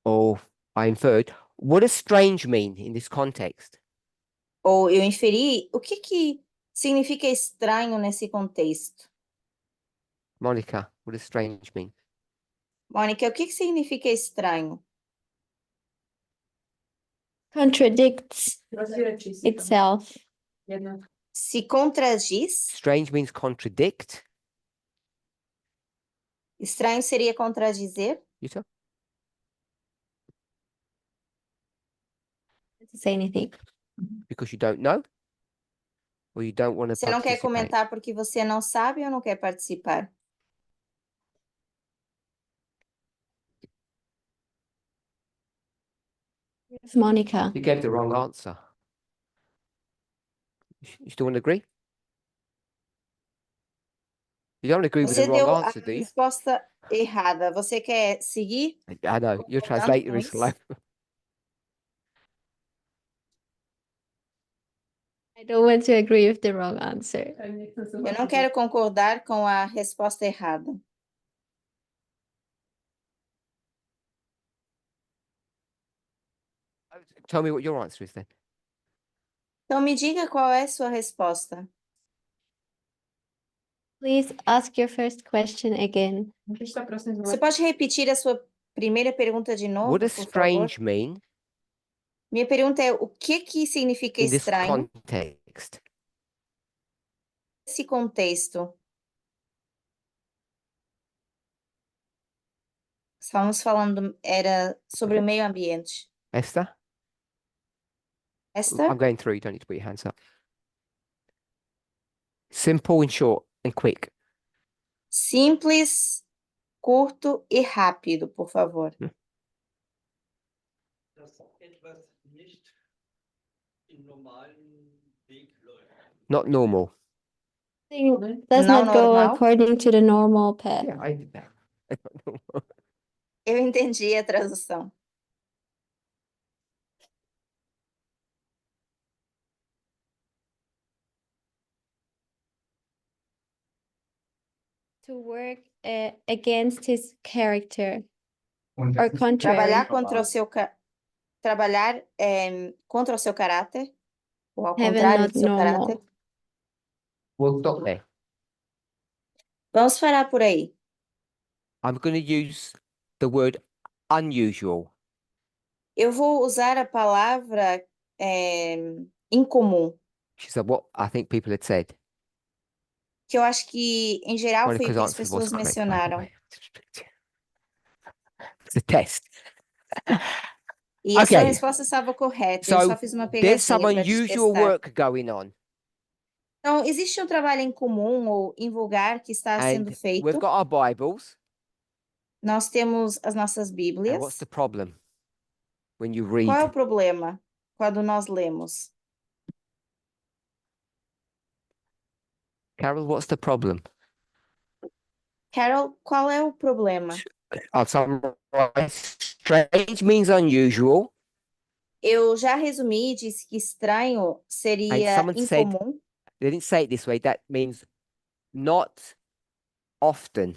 or I inferred, what does strange mean in this context? ou eu inferi, o que que significa estranho nesse contexto? Monica, what does strange mean? Mônica, o que que significa estranho? Contradicts itself. Se contradiz? Strange means contradict. Estranho seria contradizer? You tell? To say anything. Because you don't know? Or you don't want to Você não quer participate? comentar porque você não sabe ou não quer participar? Monica. You gave the wrong answer. You still want to agree? You don't agree with Você the wrong deu a answer, do you? resposta errada. Você quer seguir? I know, your Concordando translator com is isso? slow. I don't want to agree with the wrong answer. Eu não quero concordar com a resposta errada. Tell me what your answer is then. Então me diga qual é a sua resposta. Please ask your first question again. Você pode repetir a sua primeira pergunta de novo, What does por favor? strange mean Minha pergunta é: o que que significa in this estranho context? nesse contexto? Estávamos falando, era sobre o meio ambiente. Esther? Esther? I'm going through, you don't need to put your hands up. Simple and short and quick. Simples, curto e rápido, por favor. Dass etwas nicht im normalen Weg läuft. Not normal. Thing does Não not go normal? according to the normal path. Yeah, I did that. Not normal. Eu entendi a tradução. To work against his character or contrary. Trabalhar contra o seu trabalhar contra o seu caráter, ou ao Heaven contrário not do seu normal. caráter. We'll stop there. Vamos parar por aí. I'm going to use the word unusual. Eu vou usar a palavra incomum, Which is what I think people had said. que eu acho que, em geral, foi o Monica's que as answer was pessoas correct, by the mencionaram. way. It's a test. E a sua Okay. resposta estava correta. Eu So só fiz uma there's some pegadinha para te unusual testar. work going on, Então, existe um trabalho em comum ou em vulgar que está sendo and we've feito. got our Bibles. Nós temos as nossas And Bíblias. what's the problem when you Qual é o read? problema quando nós lemos? Carol, what's the problem? Carol, qual é o problema? I'll summarize. Strange means unusual. Eu já resumi e disse que estranho And seria someone said, incomum. they didn't say it this way, that means not often.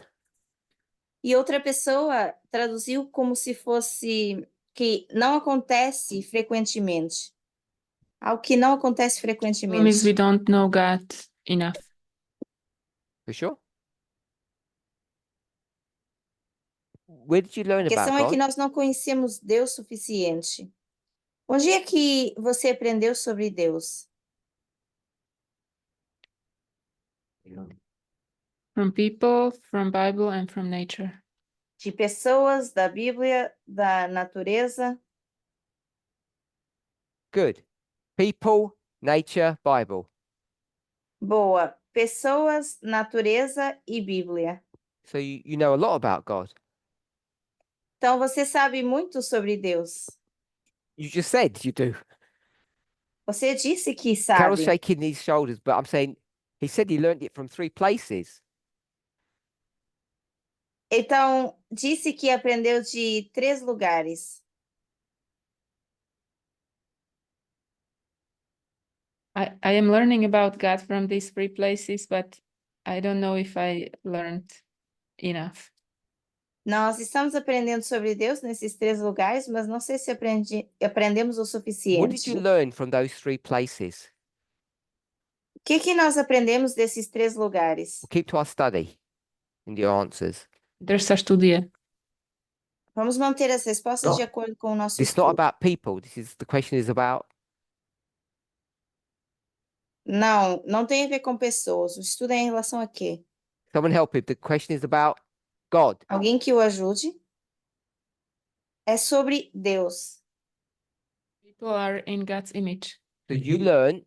E outra pessoa traduziu como se fosse que não acontece frequentemente. Algo que não acontece Problem is we frequentemente. don't know God enough. For sure. Where did you learn A questão about é que God? nós não conhecemos Deus suficiente. Onde é que você aprendeu sobre Deus? From people, from Bible, and from nature. De pessoas, da Bíblia, da natureza? Good. People, nature, Bible. Boa. Pessoas, natureza e Bíblia. So you know a lot about God. Então você sabe muito sobre Deus. You just said you do. Você disse que Carol's sabe. shaking his shoulders, but I'm saying he said he learned it from 3 places. Então, disse que aprendeu de 3 lugares. I am learning about God from these 3 places, but I don't know if I learned enough. Nós estamos aprendendo sobre Deus nesses 3 lugares, mas não sei se aprendemos o What did suficiente. you learn from those 3 places? O que nós aprendemos desses 3 lugares? We'll keep to our study and your answers. Terça estudia. Vamos manter as respostas Oh, de acordo com o nosso This is not estudo. about people. The question is about Não, não tem a ver com pessoas. O estudo é em relação a quê? someone help him. The question is about God. Alguém que o ajude? É sobre Deus. People are in God's image. So you learn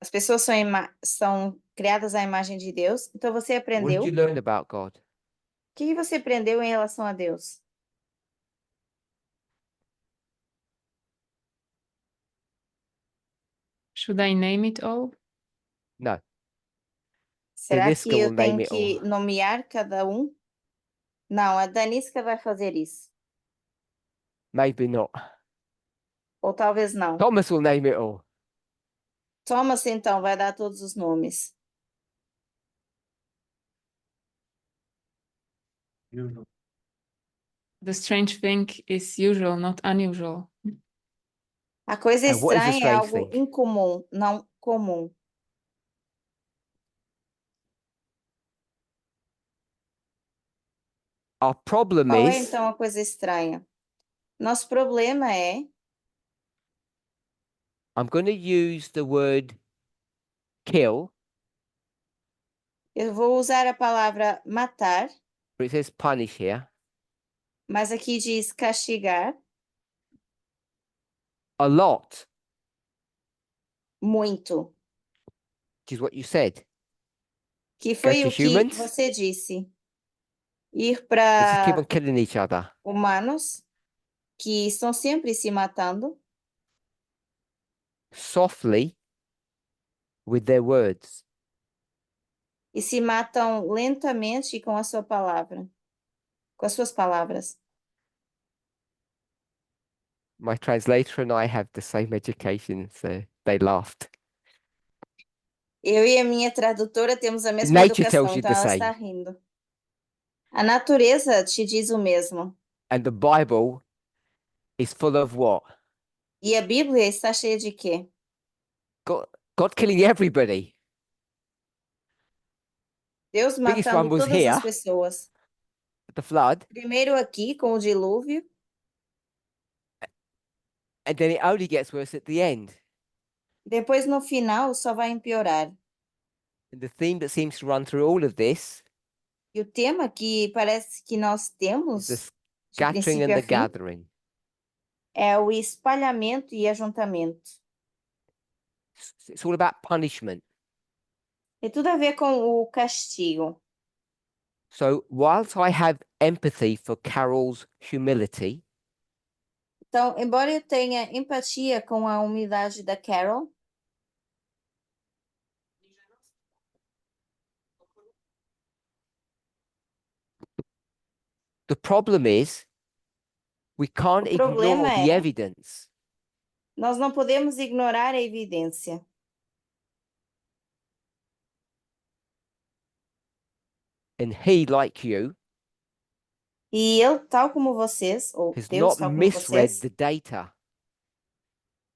As pessoas são criadas à imagem de Deus. Então você what aprendeu. did you learn about God? O que você aprendeu em relação a Deus? Should I name it all? No. Será Daniska que eu will name tenho it que all. nomear cada um? Não, a Danisca vai fazer isso. Maybe not. Ou talvez não. Thomas will name it all. Thomas, então, vai dar todos os nomes. The strange thing is usual, not unusual. A coisa And what is a estranha é strange algo thing? incomum, não comum. Our problem Qual é, is então, a coisa estranha? Nosso problema é... I'm going to use the word kill, Eu vou usar a palavra matar, but it says punish here, mas aqui diz castigar a lot, muito. which is what you said. Que foi to o que humans? você disse. Ir Let's just keep on para killing each other. humanos que estão sempre se matando Softly with their words. e se matam lentamente com a sua palavra, com as suas palavras. My translator and I have the same education, so they laughed. Eu e a minha tradutora temos a mesma Nature educação, tells you então the ela same. está rindo. A natureza te diz o mesmo. And the Bible is full of what? E a Bíblia está cheia de quê? God killing everybody. Deus Biggest matando one was todas as here. pessoas. The flood, Primeiro aqui com o dilúvio, and then it only gets worse at the end. depois no final só vai empeorar. And the theme that seems to run through all of this E o tema que parece que nós is temos the scattering princípio and a the fim, gathering. é o espalhamento e ajuntamento. It's all about punishment. Tem tudo a ver com o castigo. So whilst I have empathy for Carol's humility, Então, embora eu tenha empatia com a humildade da Carol, the problem is we can't O problema ignore the é- evidence. nós não podemos ignorar a evidência. And he, like you, E ele, tal como vocês, ou has Deus, not tal como misread vocês, the data.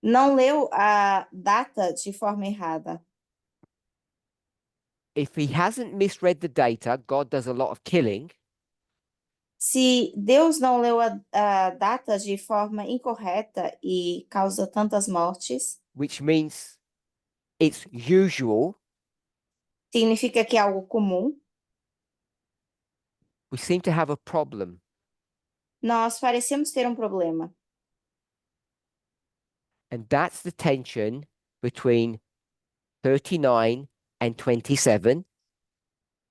não leu a data de forma errada. If he hasn't misread the data, God does a lot of killing. Se Deus não leu a data de forma incorreta e causa tantas mortes, Which means it's usual. significa que é algo comum. We seem to have a problem. Nós parecemos ter um problema. And that's the tension between 39 and 27.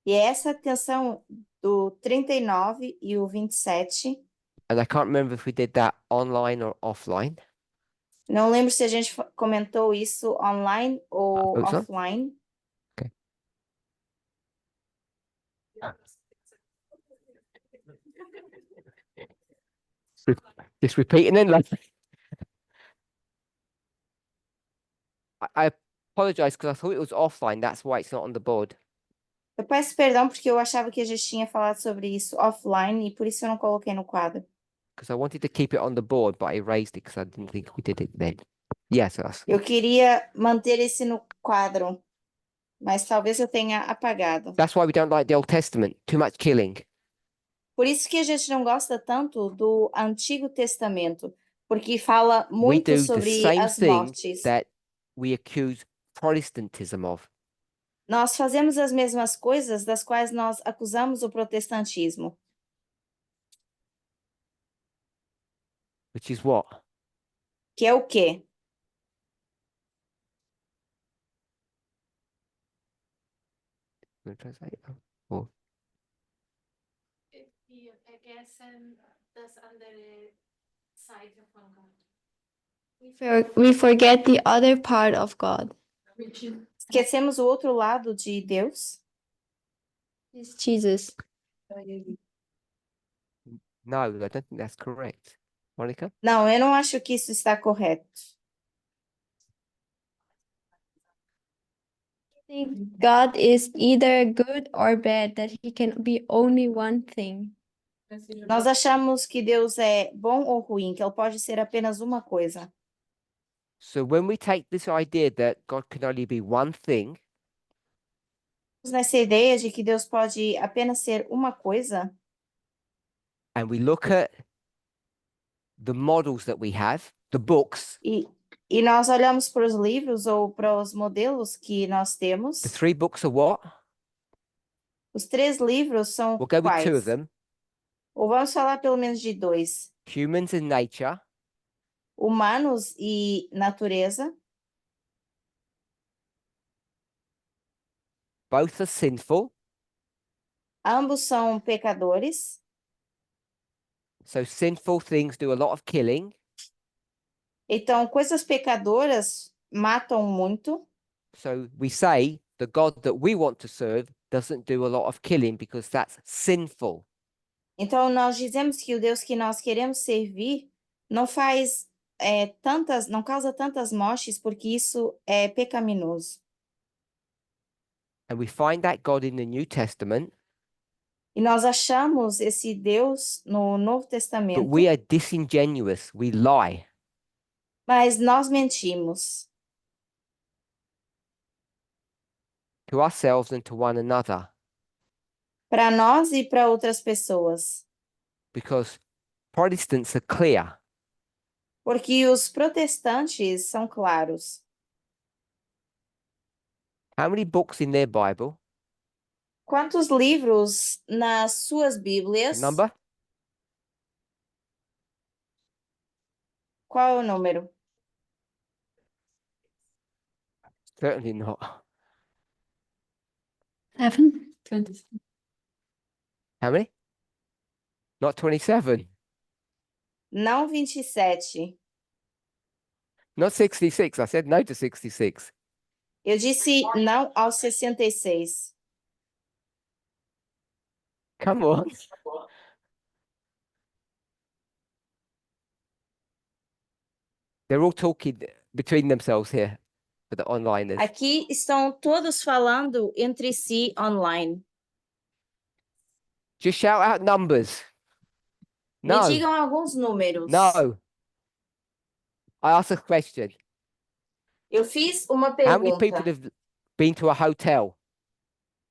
E é essa tensão do 39 e o 27. And I can't remember if we did that online or offline. Não lembro se a gente comentou isso online ou Oh, sorry? offline. Just repeating then. I apologize because I thought it was offline. That's why it's not on the board. Eu peço perdão porque eu achava que a gente tinha falado sobre isso offline e por isso eu não coloquei no quadro. Because I wanted to keep it on the board, but I erased it because I didn't think we did it then. Yes, Eu queria manter esse no quadro, mas talvez eu tenha apagado. that's why we don't like the Old Testament. Too much killing. Por isso que a gente não gosta tanto do Antigo Testamento, porque fala We muito do the sobre same as thing mortes. that we accuse Protestantism of. Nós fazemos as mesmas coisas das quais nós acusamos o protestantismo, Which is what? que é o quê? Gonna translate? Or Wir vergessen das andere Seite von Gott. We forget the other part of God, Esquecemos o outro lado de Deus? is Jesus. no, I don't think that's correct. Monica? Não, eu não acho que isso está correto. I think God is either good or bad, that he can be only one thing. Nós achamos que Deus é bom ou ruim, que ele pode ser apenas uma coisa. So when we take this idea that God can only be one thing, Nessa ideia de que Deus pode apenas ser uma coisa, and we look at the models that we have, the books, e nós olhamos para os livros ou para os modelos que nós temos, the 3 books are what? os 3 livros são We'll go with 2 of quais? them. Ou vamos falar pelo menos de 2. Humans and Nature, Humanos e Natureza. both are sinful. Ambos são pecadores. So sinful things do a lot of killing. Então, coisas pecadoras matam muito. So we say the God that we want to serve doesn't do a lot of killing because that's sinful. Então, nós dizemos que o Deus que nós queremos servir não faz não causa tantas mortes porque isso é pecaminoso. And we find that God in the New Testament, E nós achamos esse Deus no Novo but Testamento, we are disingenuous. We lie. mas nós mentimos To ourselves and to one another para nós e para outras pessoas, because Protestants are clear. porque os protestantes são claros. How many books in their Bible? Quantos livros nas suas A Bíblias? number? Qual é o número? Certainly not. 7. 20. How many? Not 27. Não 27. Not 66. I said no to 66. Eu disse não aos 66. Come on. They're all talking between themselves here for the onliners. Aqui estão todos falando entre si online. Just shout out numbers. Me No, digam alguns números. no. I asked a question. Eu fiz uma How many people pergunta. have been to a hotel?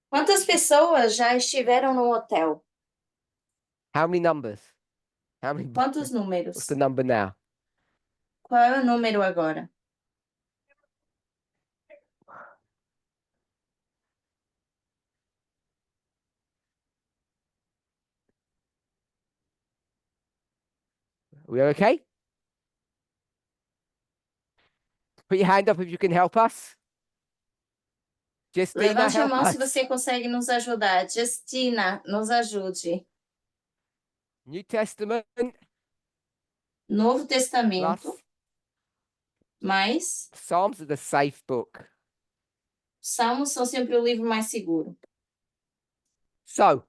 Quantas pessoas já estiveram no hotel? How many numbers? How many? Quantos números? What's the number now? Qual é o número agora? We okay? Put your hand up if you can help us. Justina, Levante a help mão se us. você consegue nos ajudar. Justina, nos ajude. New Testament Novo plus Testamento, mais Psalms are the safe book. Salmos são sempre o livro mais seguro. So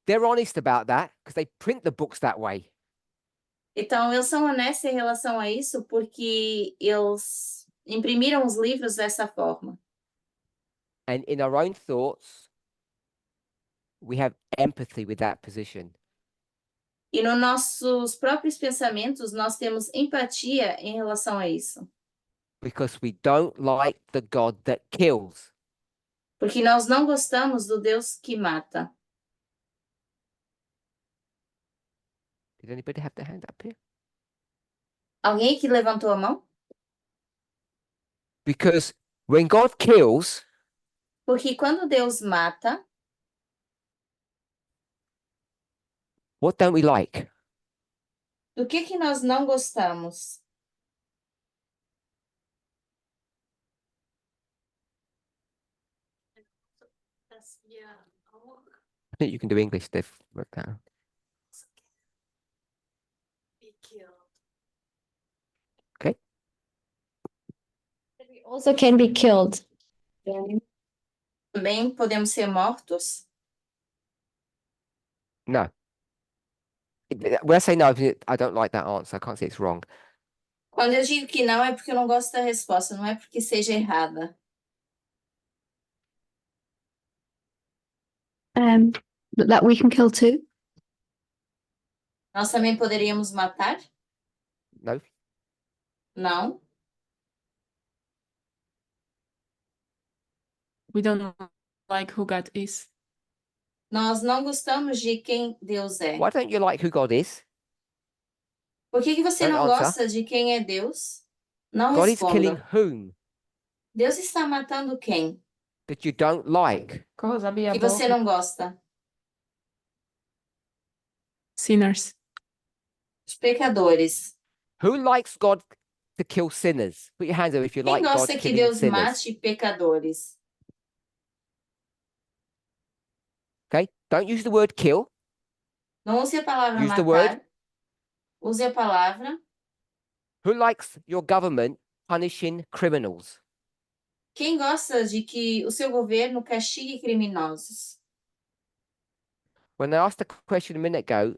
they're honest about that because they print the books that way. Então, eles são honestos em relação a isso porque eles imprimiram os livros dessa forma. And in our own thoughts, we have empathy with that position. E nos nossos próprios pensamentos, nós temos empatia em relação a isso. Because we don't like the God that kills. Porque nós não gostamos do Deus que mata. Did anybody have their hand up here? Alguém que levantou a mão? Because when God kills, Porque quando Deus mata, what don't we like? do que nós não gostamos? Dass wir auch I think you can do English, they've worked that out. be killed. We also can be killed. Também podemos ser mortos? No. When I say no, I don't like that answer. I can't say it's wrong. Quando eu digo que não, é porque eu não gosto da resposta, não é porque seja errada. That we can kill too. Nós também poderíamos matar? No. Não. We don't like who God is. Nós não gostamos de quem Deus é. Why don't you like who God is? Por que você Don't não answer. gosta de quem é Deus? Não God is killing responda. whom Deus está matando quem? that you don't like. Koho zabija Que Boh? você não gosta? Sinners. Os pecadores. Who likes God to kill sinners? Put your hands up if you Quem like God gosta que killing Deus sinners. mate pecadores? Okay? Don't use the word kill. Não use a palavra Use the matar. word. Use a palavra. Who likes your government punishing criminals? Quem gosta de que o seu governo castigue criminosos? When I asked the question a minute ago,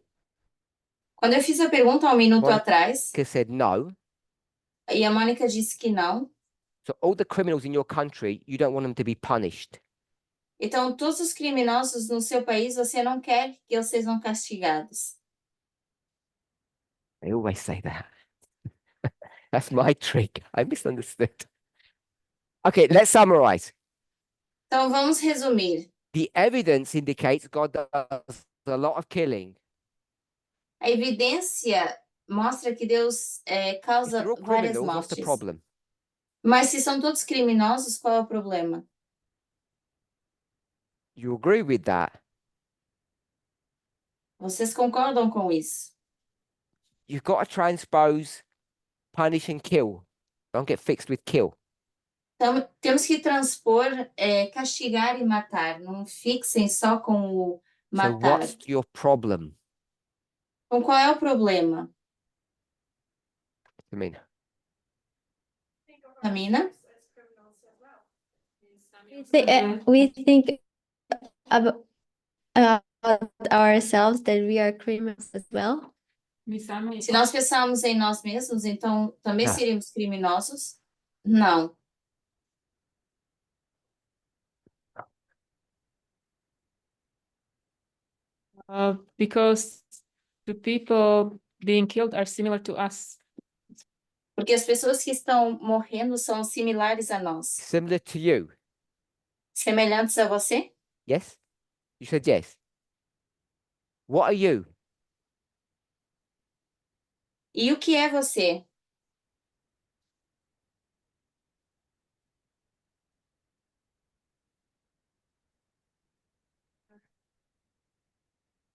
Quando eu fiz a pergunta há um minuto Mônica atrás, said no. e a Mônica disse que não, So all the criminals in your country, you don't want them to be punished. então todos os criminosos no seu país, você não quer que eles sejam castigados. They always say that. That's my trick. I misunderstood. Okay, let's summarize. Então vamos resumir. The evidence indicates God does a lot of killing. A evidência mostra que Deus If causa they're all várias criminals, what's the mortes. problem? Mas se são todos criminosos, qual é o problema? You agree with that? Vocês concordam com isso? you've got to transpose punish and kill. Don't get fixed with kill. Então, temos que transpor castigar e matar. Não fixem só com o So matar. what's your problem? Então, qual é o problema? I mean, Tamina? We think about ourselves that we are criminals as well. Misami, Se nós pensarmos em nós mesmos, então também Não. seríamos criminosos? Não. because the people being killed are similar to us. Porque as pessoas que estão morrendo são similares a nós. similar to you. Semelhantes a você? Yes? You said yes. What are you? E o que é você?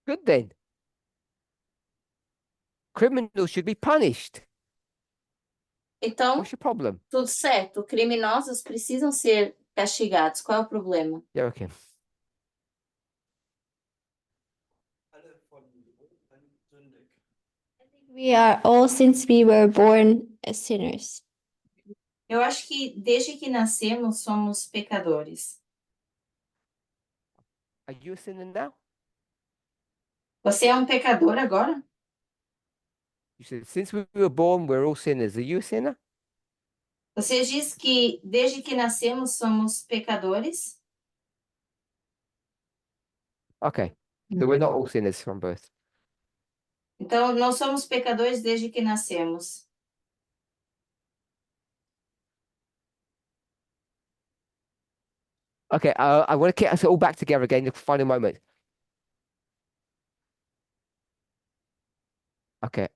Good then. Criminals should be punished. Então, What's your problem? tudo certo. Criminosos precisam ser castigados. Qual é o problema? Joachim. Alle von Geburt an sündig. We are all, since we were born as sinners. Eu acho que desde que nascemos somos pecadores. Are you a sinner now? Você é um pecador agora? You said since we were born, we're all sinners. Are you a sinner? Você diz que desde que nascemos somos pecadores? Okay. So we're not all sinners from birth. Então, não somos pecadores desde que nascemos. Okay, I want to get us all back together again in the final moment. Okay.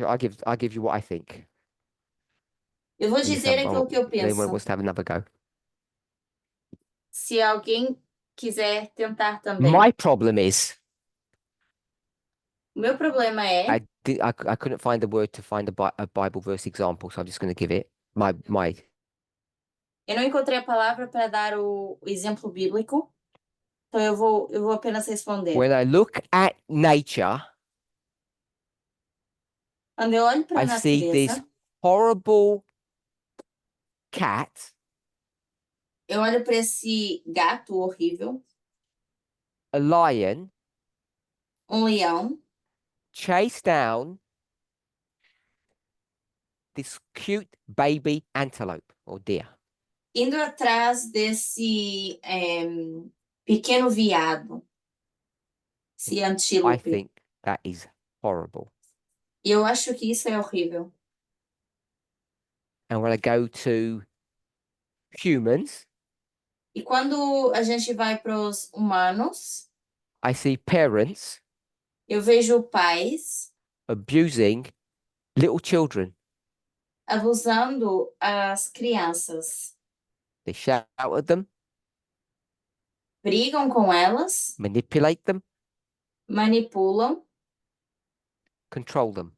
I'll give you what I think. Eu vou And if dizer aquilo que eu anyone penso. wants to have another go. Se alguém quiser tentar também. My problem is O meu problema é, I couldn't find the word to find a Bible verse example, so I'm just going to give it my eu não encontrei a palavra para dar o exemplo bíblico. Então eu vou apenas responder. when I look at nature, Quando eu olho para a I see this natureza, horrible cat, eu olho para esse gato horrível, a lion, leão, chase down this cute baby antelope or deer. indo atrás desse pequeno veado, esse I antílope. think that is horrible. E eu acho que isso é horrível. And when I go to humans, E quando a gente vai para os humanos, I see parents eu vejo pais abusing little children. abusando as crianças. They shout at them, Brigam com elas, manipulate them, manipulam control them.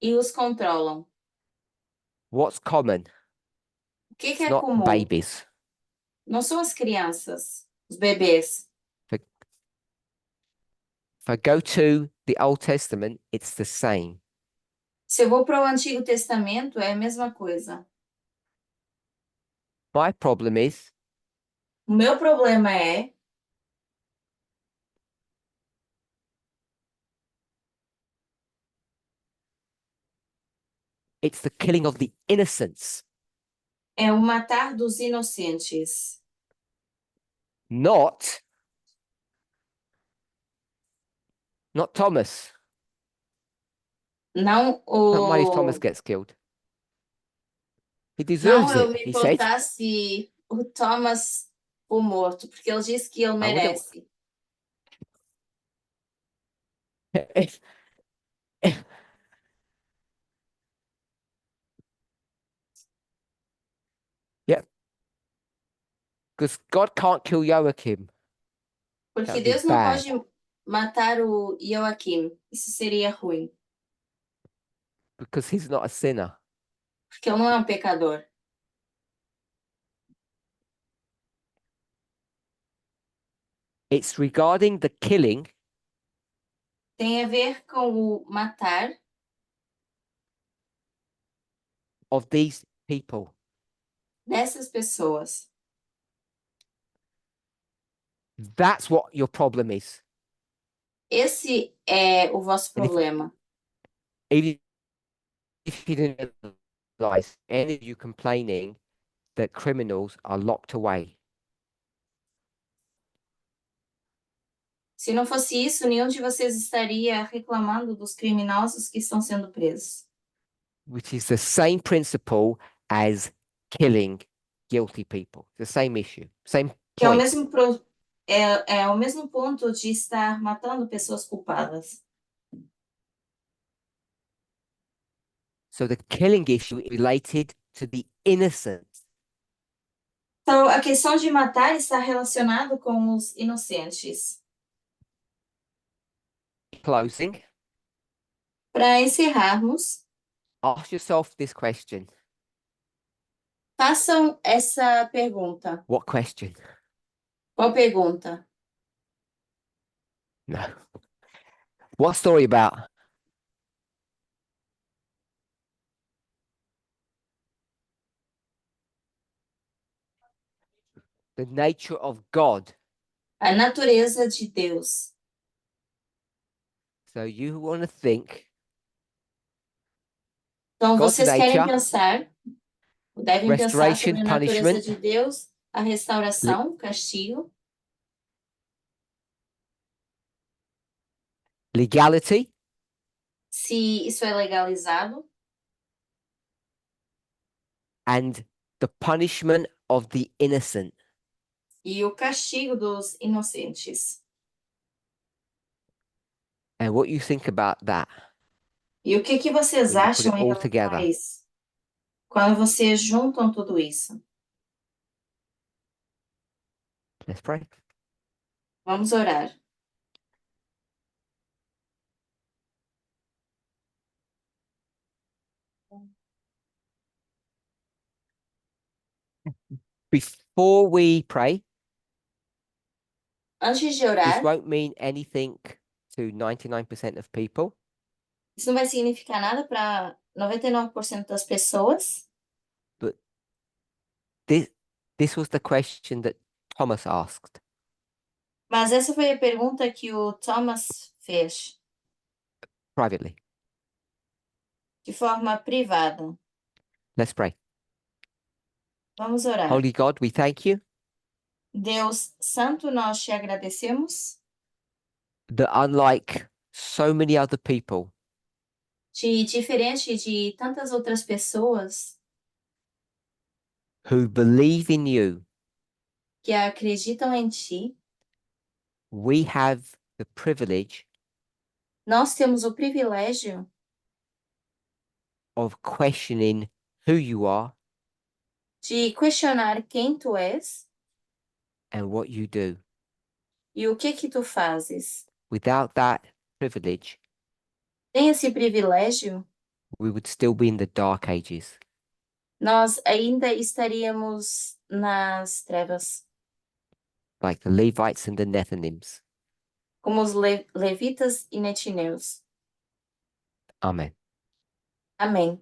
e os controlam. What's common? O que It's é not comum? babies. Não são as crianças, os bebês. If I go to the Old Testament, it's the same. Se eu vou para o Antigo Testamento, é a mesma coisa. My problem is O meu problema é it's the killing of the innocents, o matar dos inocentes, not Thomas. não Not mind if o Thomas gets killed. He não deserves eu it, me he said. importar se o Thomas for morto, porque ele disse que ele wouldn't- merece. Yeah. Because God can't kill Joachim. Porque That'd be Deus não bad. pode matar o Joaquim. Isso seria ruim. because he's not a sinner. Porque ele não é um pecador. It's regarding the killing Tem a ver com o matar of these people. dessas pessoas. That's what your problem is. Esse é o vosso And if- problema. Even if you didn't realize, any of you complaining that criminals are locked away, Se não fosse isso, nenhum de vocês estaria reclamando dos criminosos que estão sendo presos. which is the same principle as killing guilty people. The same issue, same Que é o point. mesmo, é o mesmo ponto de estar matando pessoas culpadas. So the killing issue is related to the innocent. Então, a questão de matar está relacionado com os inocentes. Closing, Para encerrarmos, ask yourself this question. façam essa pergunta. What question? Qual pergunta? No. What story about? The nature of God. A natureza de Deus. So you want to think Então, God's vocês querem nature, pensar, devem pensar restoration, sobre a natureza punishment, de Deus, a restauração, o castigo, legality, se isso é legalizado, and the punishment of the innocent. e o castigo dos inocentes. And what you think about that. E o que vocês When you put acham it em all relação together. a isso? Quando vocês juntam tudo isso? Let's pray. Vamos orar. Before we pray, Antes de this orar, won't mean anything to 99% of people, isso não vai significar nada para 99% das pessoas, this was the question that Thomas asked. mas essa foi a pergunta que o Thomas fez, Privately. de forma privada. Let's pray. Vamos orar. Holy God, we thank you Deus Santo, nós te agradecemos that unlike so many other people, de diferente de tantas outras pessoas who believe in you, que acreditam em ti, we have the privilege nós temos o privilégio of questioning who you are de questionar quem tu és and what you do. e o que tu fazes. Without that privilege, Sem esse privilégio, we would still be in the dark ages. nós ainda estaríamos nas trevas, Like the Levites and the Nethinims. como os levitas e netineus. Amen. Amém.